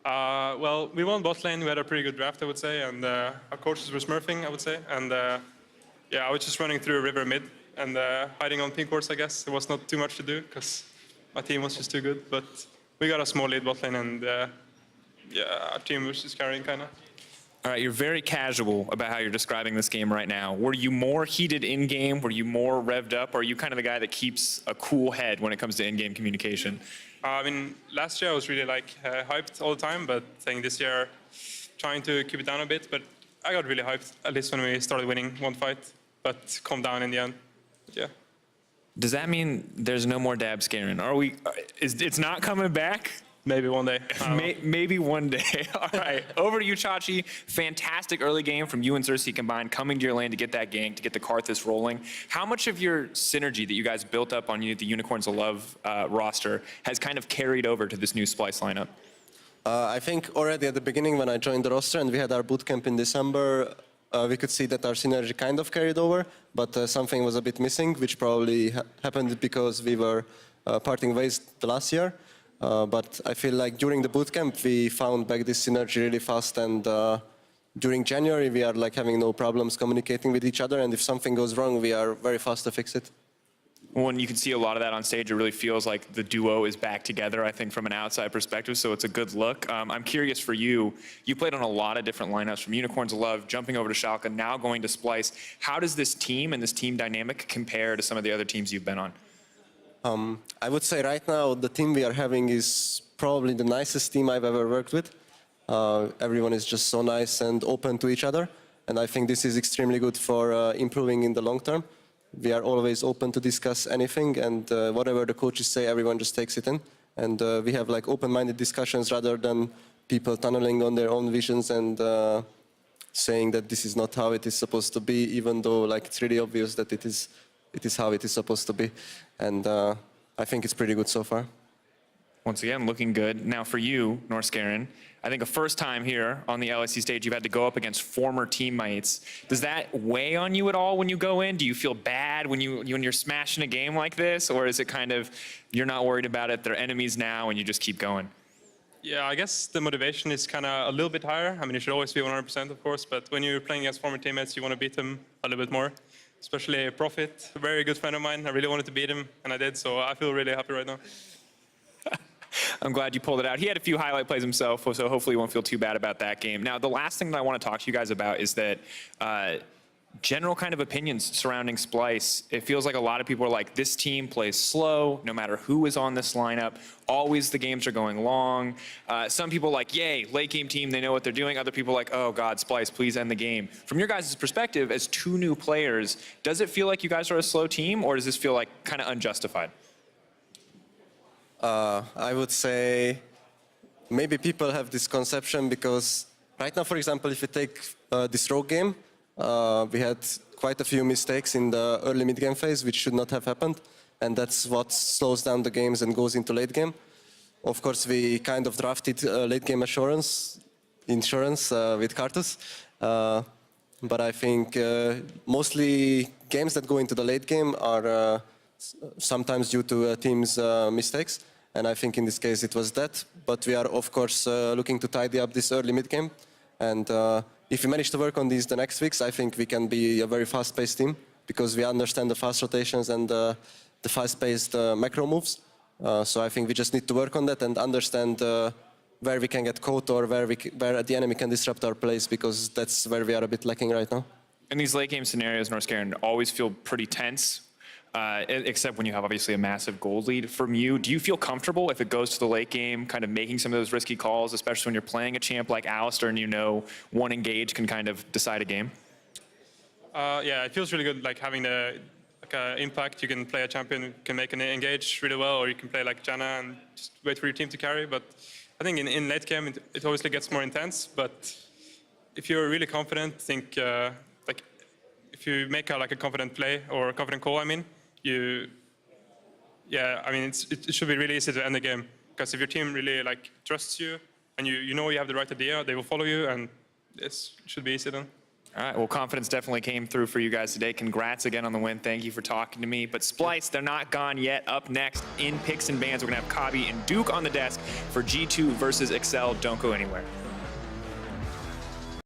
Well, we won bot lane. We had a pretty good draft, I would say, and our coaches were smurfing, I would say. And yeah, I was just running through a river mid and hiding on pink wards, I guess. There was not too much to do because my team was just too good. But we got a small lead bot lane, and yeah, our team was just carrying, kind of. All right, you're very casual about how you're describing this game right now. Were you more heated in-game? Were you more revved up? Or are you kind of the guy that keeps a cool head when it comes to in-game communication? I mean, last year I was really like hyped all the time, but I think this year trying to keep it down a bit. But I got really hyped, at least when we started winning one fight, but calmed down in the end. But yeah. Does that mean there's no more dab scaring? It's not coming back? Maybe one day. Maybe one day. All right, over to you, Chachi. Fantastic early game from you and Xerxes combined, coming to your lane to get that gank, to get the Karthus rolling. How much of your synergy that you guys built up on the Unicorns of Love roster has kind of carried over to this new Splyce lineup? I think already at the beginning when I joined the roster and we had our bootcamp in December, we could see that our synergy kind of carried over, but something was a bit missing, which probably happened because we were parting ways the last year. But I feel like during the bootcamp we found back this synergy really fast, and during January we are like having no problems communicating with each other, and if something goes wrong we are very fast to fix it. Well, and you can see a lot of that on stage. It really feels like the duo is back together, I think, from an outside perspective, so it's a good look. I'm curious for you, you played on a lot of different lineups, from Unicorns of Love, jumping over to Schalke, now going to Splyce. How does this team and this team dynamic compare to some of the other teams you've been on? I would say right now the team we are having is probably the nicest team I've ever worked with. Everyone is just so nice and open to each other, and I think this is extremely good for improving in the long term. We are always open to discuss anything, and whatever the coaches say, everyone just takes it in. And we have like open-minded discussions rather than people tunneling on their own visions and saying that this is not how it is supposed to be, even though like it's really obvious that it is how it is supposed to be. And I think it's pretty good so far. Once again, looking good. Now for you, Norskeren, I think a first time here on the LEC stage, you've had to go up against former teammates. Does that weigh on you at all when you go in? Do you feel bad when you're smashing a game like this? Or is it kind of, you're not worried about it, they're enemies now, and you just keep going? Yeah, I guess the motivation is kind of a little bit higher. I mean, it should always be 100%, of course, but when you're playing against former teammates, you want to beat them a little bit more. Especially Profit, a very good friend of mine. I really wanted to beat him, and I did, so I feel really happy right now. I'm glad you pulled it out. He had a few highlight plays himself, so hopefully you won't feel too bad about that game. Now, the last thing that I want to talk to you guys about is that general kind of opinions surrounding Splyce. It feels like a lot of people are like, this team plays slow, no matter who is on this lineup. Always the games are going long. Some people like, yay, late game team, they know what they're doing. Other people like, oh God, Splyce, please end the game. From your guys' perspective, as two new players, does it feel like you guys are a slow team, or does this feel like kind of unjustified? I would say maybe people have this conception because right now, for example, if you take this rogue game, we had quite a few mistakes in the early mid-game phase, which should not have happened, and that's what slows down the games and goes into late game. Of course, we kind of drafted late game insurance with Karthus, but I think mostly games that go into the late game are sometimes due to team's mistakes, and I think in this case it was that. But we are of course looking to tidy up this early mid game, and if we manage to work on these the next weeks, I think we can be a very fast-paced team because we understand the fast rotations and the fast-paced macro moves. So I think we just need to work on that and understand where we can get caught or where the enemy can disrupt our plays, because that's where we are a bit lacking right now. In these late game scenarios, Norskeren, always feel pretty tense, except when you have obviously a massive gold lead. From you, do you feel comfortable if it goes to the late game, kind of making some of those risky calls, especially when you're playing a champ like Alistair and you know one engage can kind of decide a game? Yeah, it feels really good, like having the impact. You can play a champion, can make an engage really well, or you can play like Janna and just wait for your team to carry. But I think in late game, it obviously gets more intense. But if you're really confident, think like if you make a confident play or a confident call, I mean, it should be really easy to end the game, because if your team really trusts you and you know you have the right idea, they will follow you, and this should be easy then. All right, well, confidence definitely came through for you guys today. Congrats again on the win. Thank you for talking to me. But Splyce, they're not gone yet. Up next in Picks and Bans, we're gonna have Kabi and Duke on the desk for G2 versus Excel. Don't go anywhere.